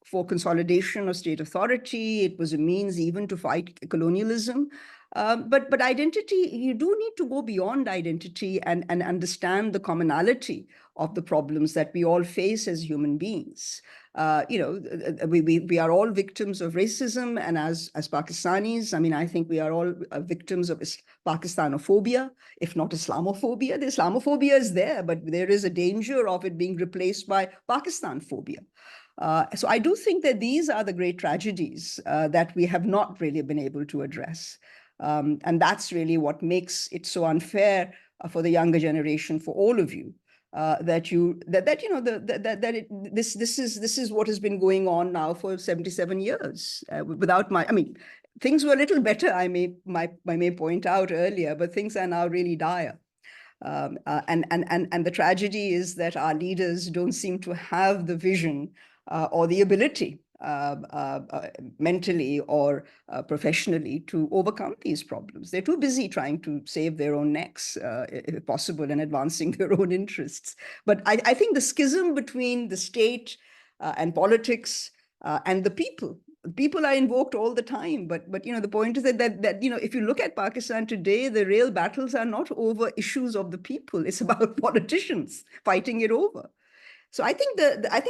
for consolidation of state authority. It was a means even to fight colonialism. But identity, you do need to go beyond identity and understand the commonality of the problems that we all face as human beings. We are all victims of racism, and as Pakistanis, I mean, I think we are all victims of Pakistanophobia, if not Islamophobia. The Islamophobia is there, but there is a danger of it being replaced by Pakistan phobia. So I do think that these are the great tragedies that we have not really been able to address. And that's really what makes it so unfair for the younger generation, for all of you, this is what has been going on now for 77 years. Things were a little better, I may point out earlier, but things are now really dire. And the tragedy is that our leaders don't seem to have the vision or the ability mentally or professionally to overcome these problems. They're too busy trying to save their own necks, if possible, and advancing their own interests. But I think the schism between the state and politics and the people are invoked all the time, but the point is that if you look at Pakistan today, the real battles are not over issues of the people. It's about politicians fighting it over. So I think that I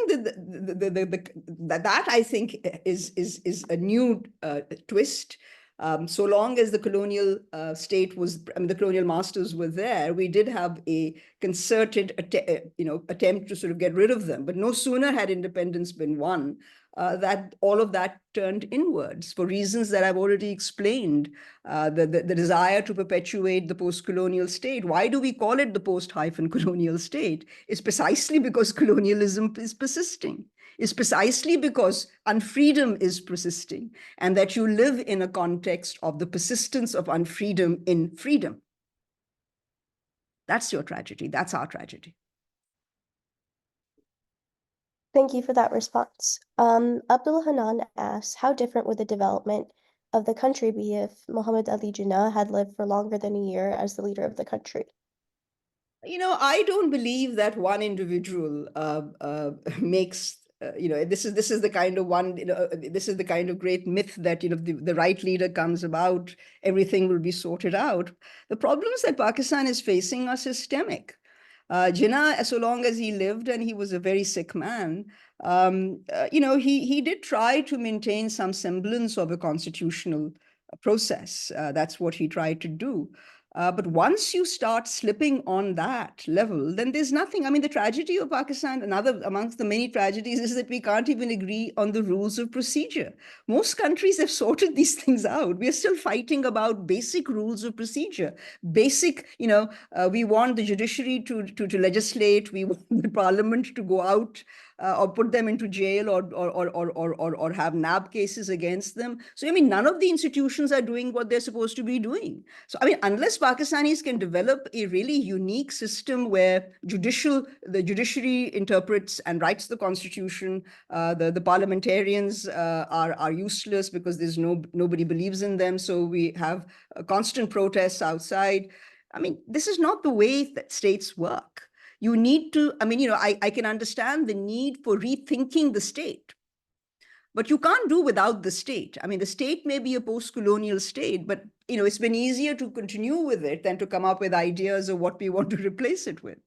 think is a new twist. So long as the colonial state was, the colonial masters were there, we did have a concerted attempt to sort of get rid of them. But no sooner had independence been won that all of that turned inwards for reasons that I've already explained. The desire to perpetuate the post-colonial state. Why do we call it the post-colonial state? It's precisely because colonialism is persisting. It's precisely because unfreedom is persisting, and that you live in a context of the persistence of unfreedom in freedom. That's your tragedy. That's our tragedy. Thank you for that response. Abdul Hanan asks, how different would the development of the country be if Muhammad Ali Jinnah had lived for longer than a year as the leader of the country? I don't believe that one individual makes, this is the kind of one, this is the kind of great myth that, the right leader comes about, everything will be sorted out. The problems that Pakistan is facing are systemic. Jinnah, so long as he lived, and he was a very sick man, he did try to maintain some semblance of a constitutional process. That's what he tried to do. But once you start slipping on that level, then there's nothing. I mean, the tragedy of Pakistan, another amongst the many tragedies, is that we can't even agree on the rules of procedure. Most countries have sorted these things out. We're still fighting about basic rules of procedure. Basic, we want the judiciary to legislate. We want the parliament to go out or put them into jail or have NAB cases against them. So, none of the institutions are doing what they're supposed to be doing. So, unless Pakistanis can develop a really unique system where the judiciary interprets and writes the constitution, the parliamentarians are useless because there's nobody believes in them. So we have constant protests outside. This is not the way that states work. You need to, I can understand the need for rethinking the state, but you can't do without the state. The state may be a post-colonial state, but, it's been easier to continue with it than to come up with ideas of what we want to replace it with.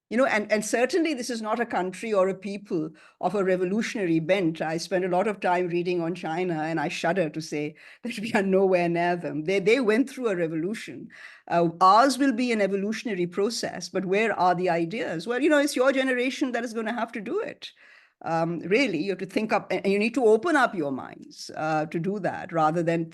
And certainly this is not a country or a people of a revolutionary bent. I spend a lot of time reading on China, and I shudder to say that we are nowhere near them. They went through a revolution. Ours will be an evolutionary process, but where are the ideas? Well, it's your generation that is going to have to do it. Really, you have to think up, and you need to open up your minds to do that, rather than,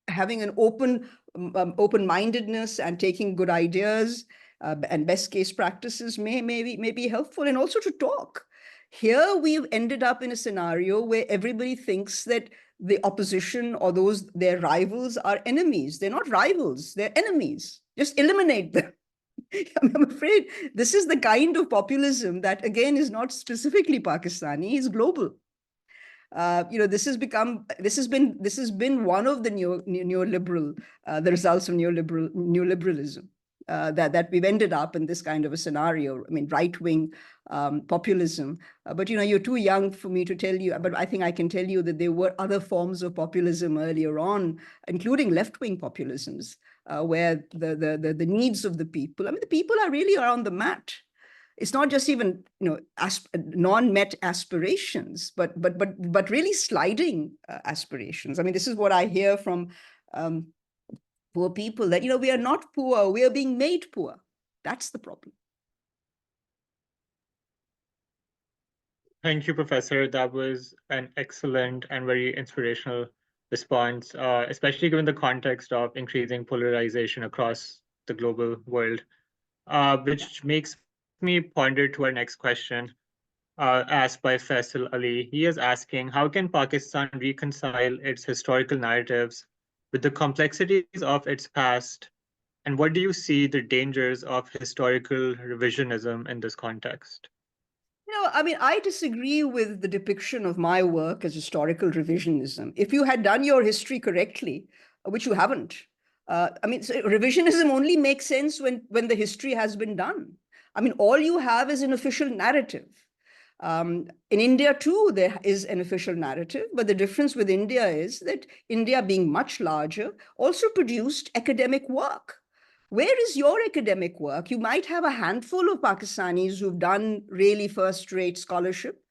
having an open-mindedness and taking good ideas and best case practices may be helpful, and also to talk. Here we've ended up in a scenario where everybody thinks that the opposition or their rivals are enemies. They're not rivals, they're enemies. Just eliminate them. I'm afraid this is the kind of populism that, again, is not specifically Pakistani, is global. This has been one of the neoliberal, the results of neoliberalism. that we've ended up in this kind of a scenario. I mean, right-wing populism. But you're too young for me to tell you, but I think I can tell you that there were other forms of populism earlier on, including left-wing populisms, where the needs of the people, I mean, the people are really on the mat. It's not just even non-met aspirations, but really sliding aspirations. I mean, this is what I hear from poor people, that we are not poor, we are being made poor. That's the problem. Thank you, Professor. That was an excellent and very inspirational response, especially given the context of increasing polarization across the global world, which makes me ponder to our next question, asked by Faisal Ali. He is asking, how can Pakistan reconcile its historical narratives with the complexities of its past? And what do you see the dangers of historical revisionism in this context? I mean, I disagree with the depiction of my work as historical revisionism. If you had done your history correctly, which you haven't, I mean, so revisionism only makes sense when the history has been done. I mean, all you have is an official narrative. In India, too, there is an official narrative, but the difference with India is that India, being much larger, also produced academic work. Where is your academic work? You might have a handful of Pakistanis who've done really first-rate scholarship,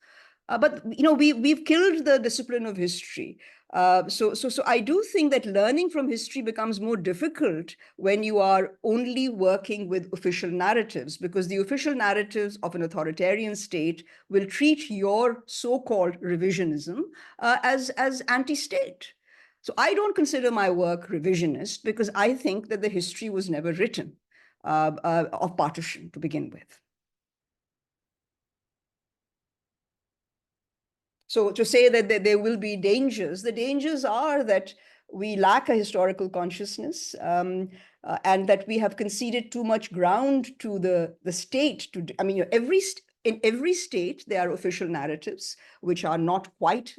but we've killed the discipline of history. So I do think that learning from history becomes more difficult when you are only working with official narratives, because the official narratives of an authoritarian state will treat your so-called revisionism as anti-state. So I don't consider my work revisionist, because I think that the history was never written of partition to begin with. So to say that there will be dangers, the dangers are that we lack a historical consciousness, and that we have conceded too much ground to the state. I mean, in every state, there are official narratives which are not quite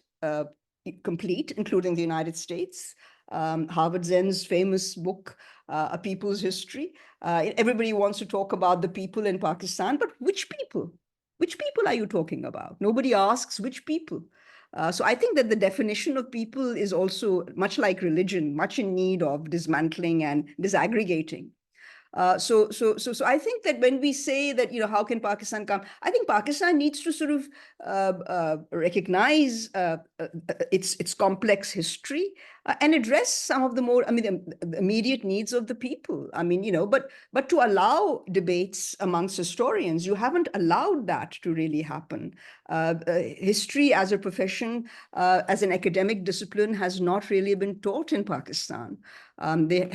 complete, including the United States. Harvard Zen's famous book, A People's History. Everybody wants to talk about the people in Pakistan, but which people? Which people are you talking about? Nobody asks which people. So I think that the definition of people is also, much like religion, much in need of dismantling and disaggregating. So I think that when we say that, how can Pakistan come? I think Pakistan needs to sort of recognize its complex history and address some of the more, the immediate needs of the people. I mean, but to allow debates amongst historians, you haven't allowed that to really happen. History as a profession, as an academic discipline, has not really been taught in Pakistan. There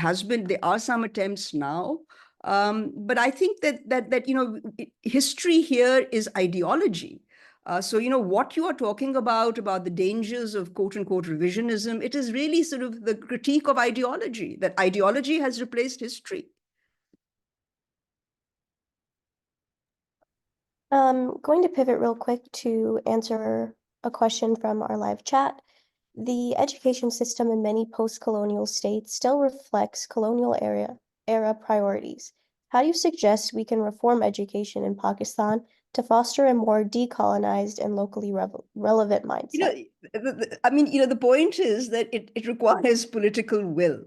are some attempts now, but I think that history here is ideology. So what you are talking about the dangers of quote unquote revisionism, it is really sort of the critique of ideology, that ideology has replaced history. Going to pivot real quick to answer a question from our live chat. The education system in many post-colonial states still reflects colonial era priorities. How do you suggest we can reform education in Pakistan to foster a more decolonized and locally relevant mindset? The point is that it requires political will.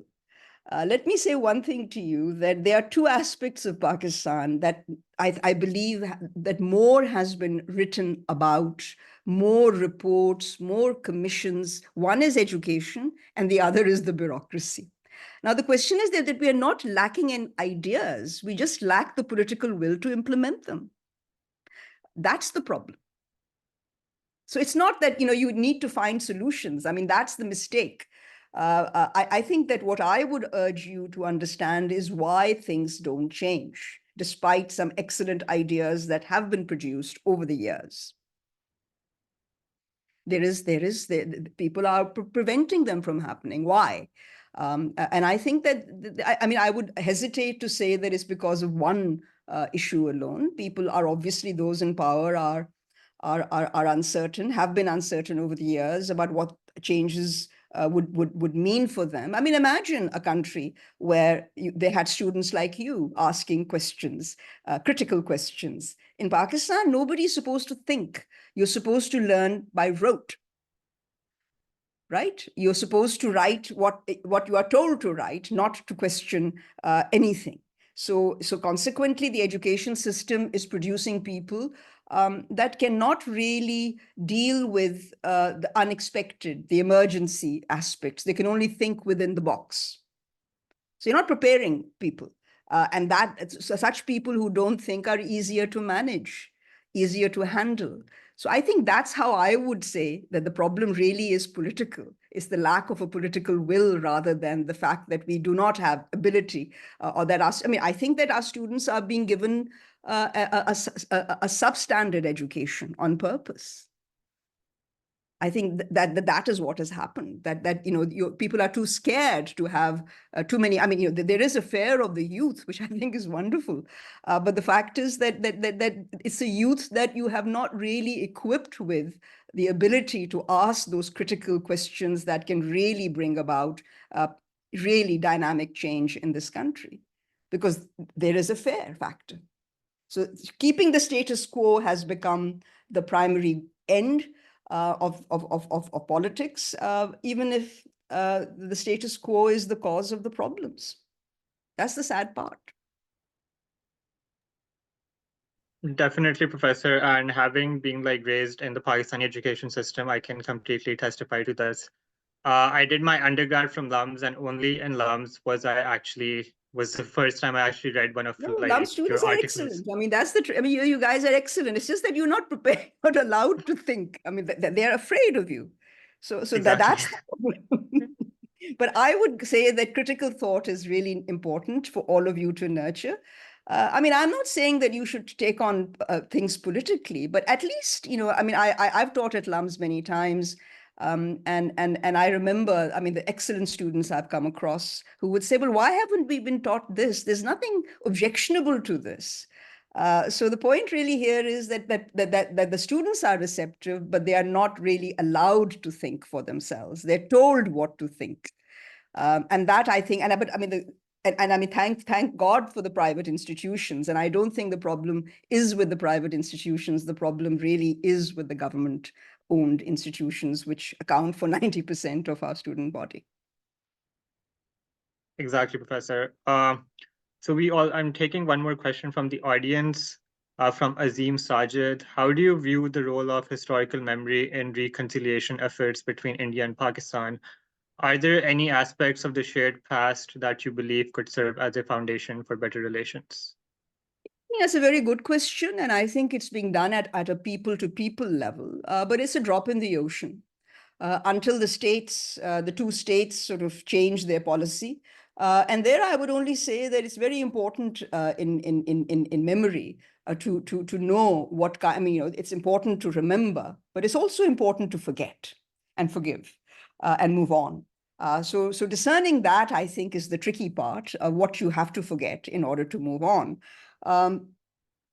Let me say one thing to you, that there are two aspects of Pakistan that I believe that more has been written about, more reports, more commissions. One is education, and the other is the bureaucracy. Now, the question is that we are not lacking in ideas. We just lack the political will to implement them. That's the problem. So it's not that, you need to find solutions. I mean, that's the mistake. I think that what I would urge you to understand is why things don't change, despite some excellent ideas that have been produced over the years. People are preventing them from happening. Why? And I think that, I would hesitate to say that it's because of one issue alone. People are obviously, those in power are uncertain, have been uncertain over the years about what changes would mean for them. I mean, imagine a country where they had students like you asking questions, critical questions. In Pakistan, nobody's supposed to think. You're supposed to learn by rote, right? You're supposed to write what you are told to write, not to question anything. So consequently, the education system is producing people that cannot really deal with the unexpected, the emergency aspects. They can only think within the box. So you're not preparing people. And such people who don't think are easier to manage, easier to handle. So I think that's how I would say that the problem really is political. It's the lack of a political will rather than the fact that we do not have ability or that I think that our students are being given a substandard education on purpose. I think that is what has happened, that people are too scared to have too many. I mean, there is a fear of the youth, which I think is wonderful. But the fact is that it's a youth that you have not really equipped with the ability to ask those critical questions that can really bring about really dynamic change in this country, because there is a fear factor. So keeping the status quo has become the primary end of politics, even if the status quo is the cause of the problems. That's the sad part. Definitely, Professor. And having been raised in the Pakistani education system, I can completely testify to this. I did my undergrad from LUMS, and only in LUMS was the first time I actually read one of LUMS students your are articles. excellent. I mean, you guys are excellent. It's just that you're not prepared, not allowed to think. I mean, they're afraid of you. So exactly. That's the problem. But I would say that critical thought is really important for all of you to nurture. I mean, I'm not saying that you should take on things politically, but at least, I mean, I've taught at LUMS many times. And I remember, I mean, the excellent students I've come across who would say, well, why haven't we been taught this? There's nothing objectionable to this. So the point really here is that the students are receptive, but they are not really allowed to think for themselves. They're told what to think. And that I think, thank God for the private institutions. And I don't think the problem is with the private institutions. The problem really is with the government-owned institutions, which account for 90% of our student body. Exactly, Professor. I'm taking one more question from the audience, from Azim Sajid. How do you view the role of historical memory in reconciliation efforts between India and Pakistan? Are there any aspects of the shared past that you believe could serve as a foundation for better relations? That's a very good question. And I think it's being done at a people-to-people level, but it's a drop in the ocean. Until the two states sort of change their policy. And there I would only say that it's very important in memory to know what kind, I mean, it's important to remember, but it's also important to forget and forgive and move on. So discerning that, I think, is the tricky part of what you have to forget in order to move on.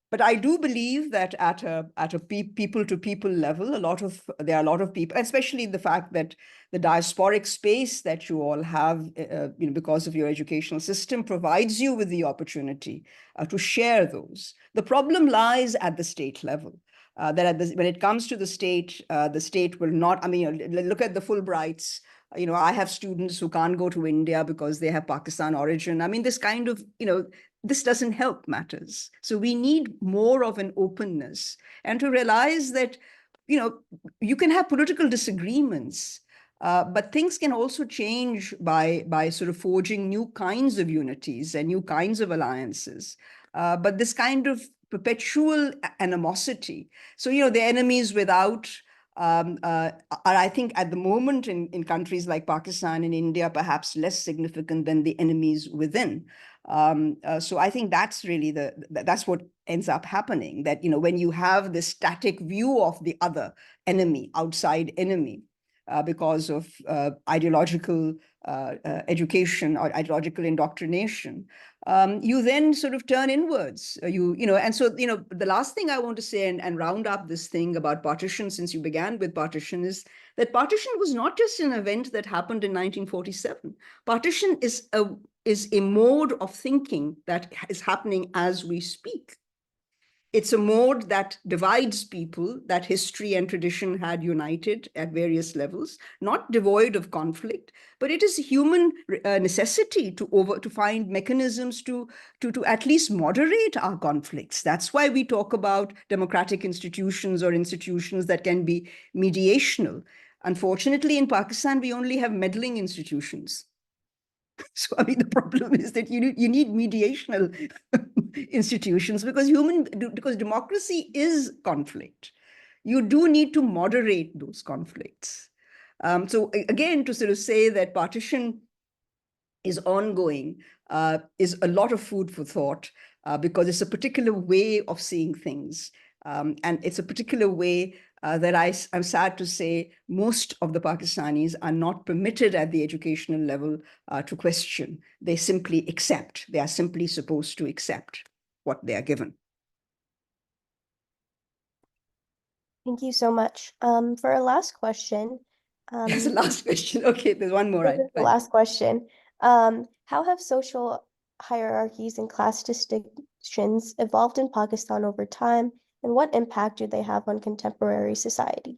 But I do believe that at a people-to-people level, there are a lot of people, especially the fact that the diasporic space that you all have, because of your educational system, provides you with the opportunity to share those. The problem lies at the state level. When it comes to the state will not. I mean, look at the Fulbrights. I have students who can't go to India because they have Pakistan origin. I mean, this kind of, this doesn't help matters. So we need more of an openness and to realize that, you can have political disagreements, but things can also change by sort of forging new kinds of unities and new kinds of alliances. But this kind of perpetual animosity. So, the enemies without are, I think, at the moment in countries like Pakistan and India, perhaps less significant than the enemies within. So I think that's really that's what ends up happening, that, when you have this static view of the other enemy, outside enemy, because of ideological education or ideological indoctrination, you then sort of turn inwards. And so, the last thing I want to say and round up this thing about partition, since you began with partition, is that partition was not just an event that happened in 1947. Partition is a mode of thinking that is happening as we speak. It's a mode that divides people that history and tradition had united at various levels, not devoid of conflict, but it is a human necessity to find mechanisms to at least moderate our conflicts. That's why we talk about democratic institutions or institutions that can be mediational. Unfortunately, in Pakistan, we only have meddling institutions. So, I mean, the problem is that you need mediational institutions because democracy is conflict. You do need to moderate those conflicts. So again, to sort of say that partition is ongoing is a lot of food for thought because it's a particular way of seeing things. And it's a particular way that I'm sad to say most of the Pakistanis are not permitted at the educational level to question. They simply accept. They are simply supposed to accept what they are given. Thank you so much. For our last question. That's the last question. Okay, there's one more. This is the last question. How have social hierarchies and class distinctions evolved in Pakistan over time, and what impact do they have on contemporary society?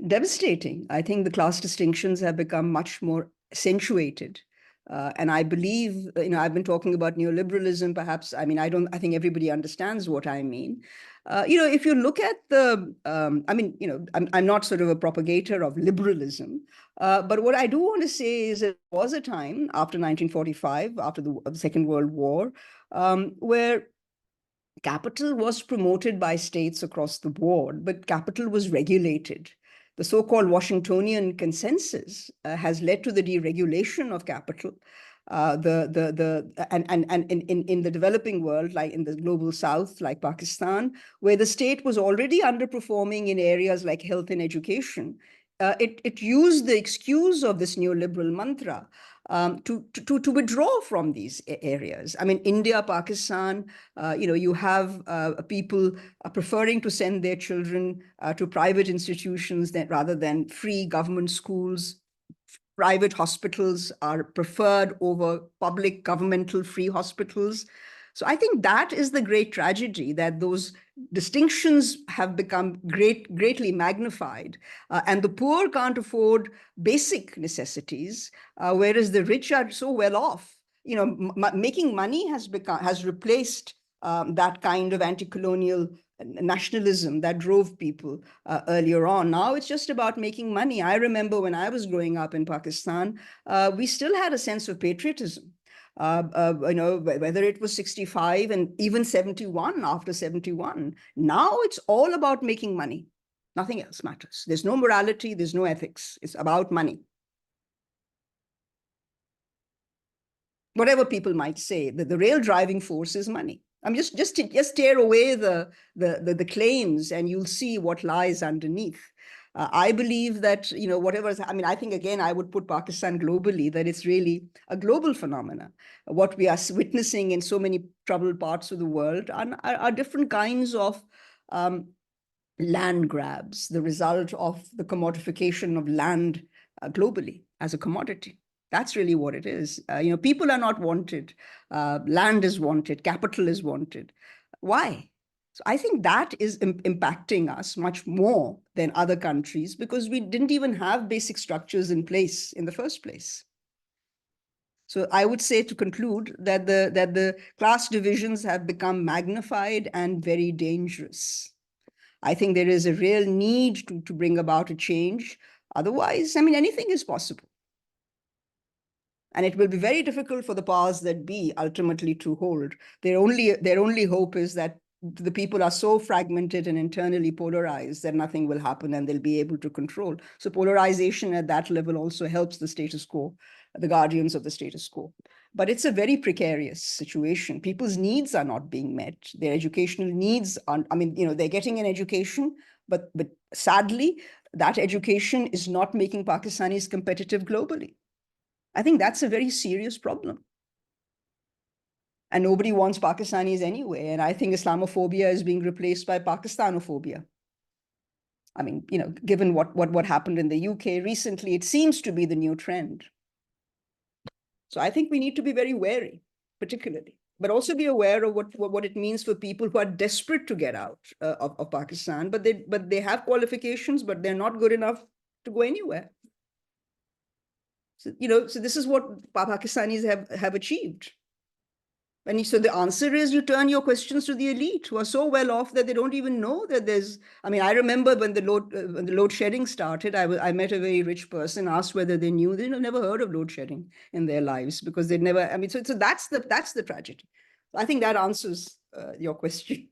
Devastating. I think the class distinctions have become much more accentuated. And I believe, I've been talking about neoliberalism, perhaps. I mean, I think everybody understands what I mean. If you look at I'm not sort of a propagator of liberalism, but what I do want to say is there was a time after 1945, after the Second World War, where capital was promoted by states across the board, but capital was regulated. The so-called Washingtonian consensus has led to the deregulation of capital. And in the developing world, like in the global south, like Pakistan, where the state was already underperforming in areas like health and education, it used the excuse of this neoliberal mantra to withdraw from these areas. I mean, India, Pakistan, you have people preferring to send their children to private institutions rather than free government schools. Private hospitals are preferred over public governmental free hospitals. So I think that is the great tragedy, that those distinctions have become greatly magnified, and the poor can't afford basic necessities, whereas the rich are so well off. Making money has replaced that kind of anti-colonial nationalism that drove people earlier on. Now it's just about making money. I remember when I was growing up in Pakistan, we still had a sense of patriotism. Whether it was 65 and even 71, after 71. Now it's all about making money. Nothing else matters. There's no morality, there's no ethics. It's about money. Whatever people might say, the real driving force is money. I mean, just tear away the claims and you'll see what lies underneath. I believe that, I think, again, I would put Pakistan globally, that it's really a global phenomena. What we are witnessing in so many troubled parts of the world are different kinds of land grabs, the result of the commodification of land globally as a commodity. That's really what it is. People are not wanted. Land is wanted. Capital is wanted. Why? So I think that is impacting us much more than other countries because we didn't even have basic structures in place in the first place. So I would say, to conclude, that the class divisions have become magnified and very dangerous. I think there is a real need to bring about a change. Otherwise, anything is possible. And it will be very difficult for the powers that be ultimately to hold. Their only hope is that the people are so fragmented and internally polarized that nothing will happen and they'll be able to control. So polarization at that level also helps the status quo, the guardians of the status quo. But it's a very precarious situation. People's needs are not being met. Their educational needs are, they're getting an education, but sadly, that education is not making Pakistanis competitive globally. I think that's a very serious problem. And nobody wants Pakistanis anyway. And I think Islamophobia is being replaced by Pakistanophobia. I mean, given what happened in the UK recently, it seems to be the new trend. So I think we need to be very wary, particularly, but also be aware of what it means for people who are desperate to get out of Pakistan, but they have qualifications, but they're not good enough to go anywhere. So, so this is what Pakistanis have achieved. And so the answer is you turn your questions to the elite who are so well off that they don't even know that there's, I mean, I remember when the load shedding started, I met a very rich person, asked whether they knew. They'd never heard of load shedding in their lives because they'd never, I mean, so that's the tragedy. I think that answers your question.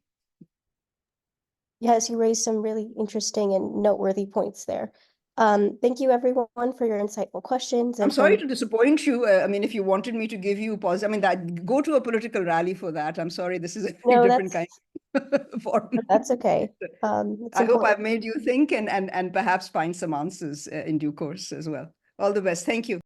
Yes, you raised some really interesting and noteworthy points there. Thank you everyone for your insightful questions. I'm sorry to disappoint you. I mean, if you wanted me to give you pause, I mean, go to a political rally for that. I'm sorry, this is a very different kind of forum. That's okay. I hope I've made you think and perhaps find some answers in due course as well. All the best. Thank you.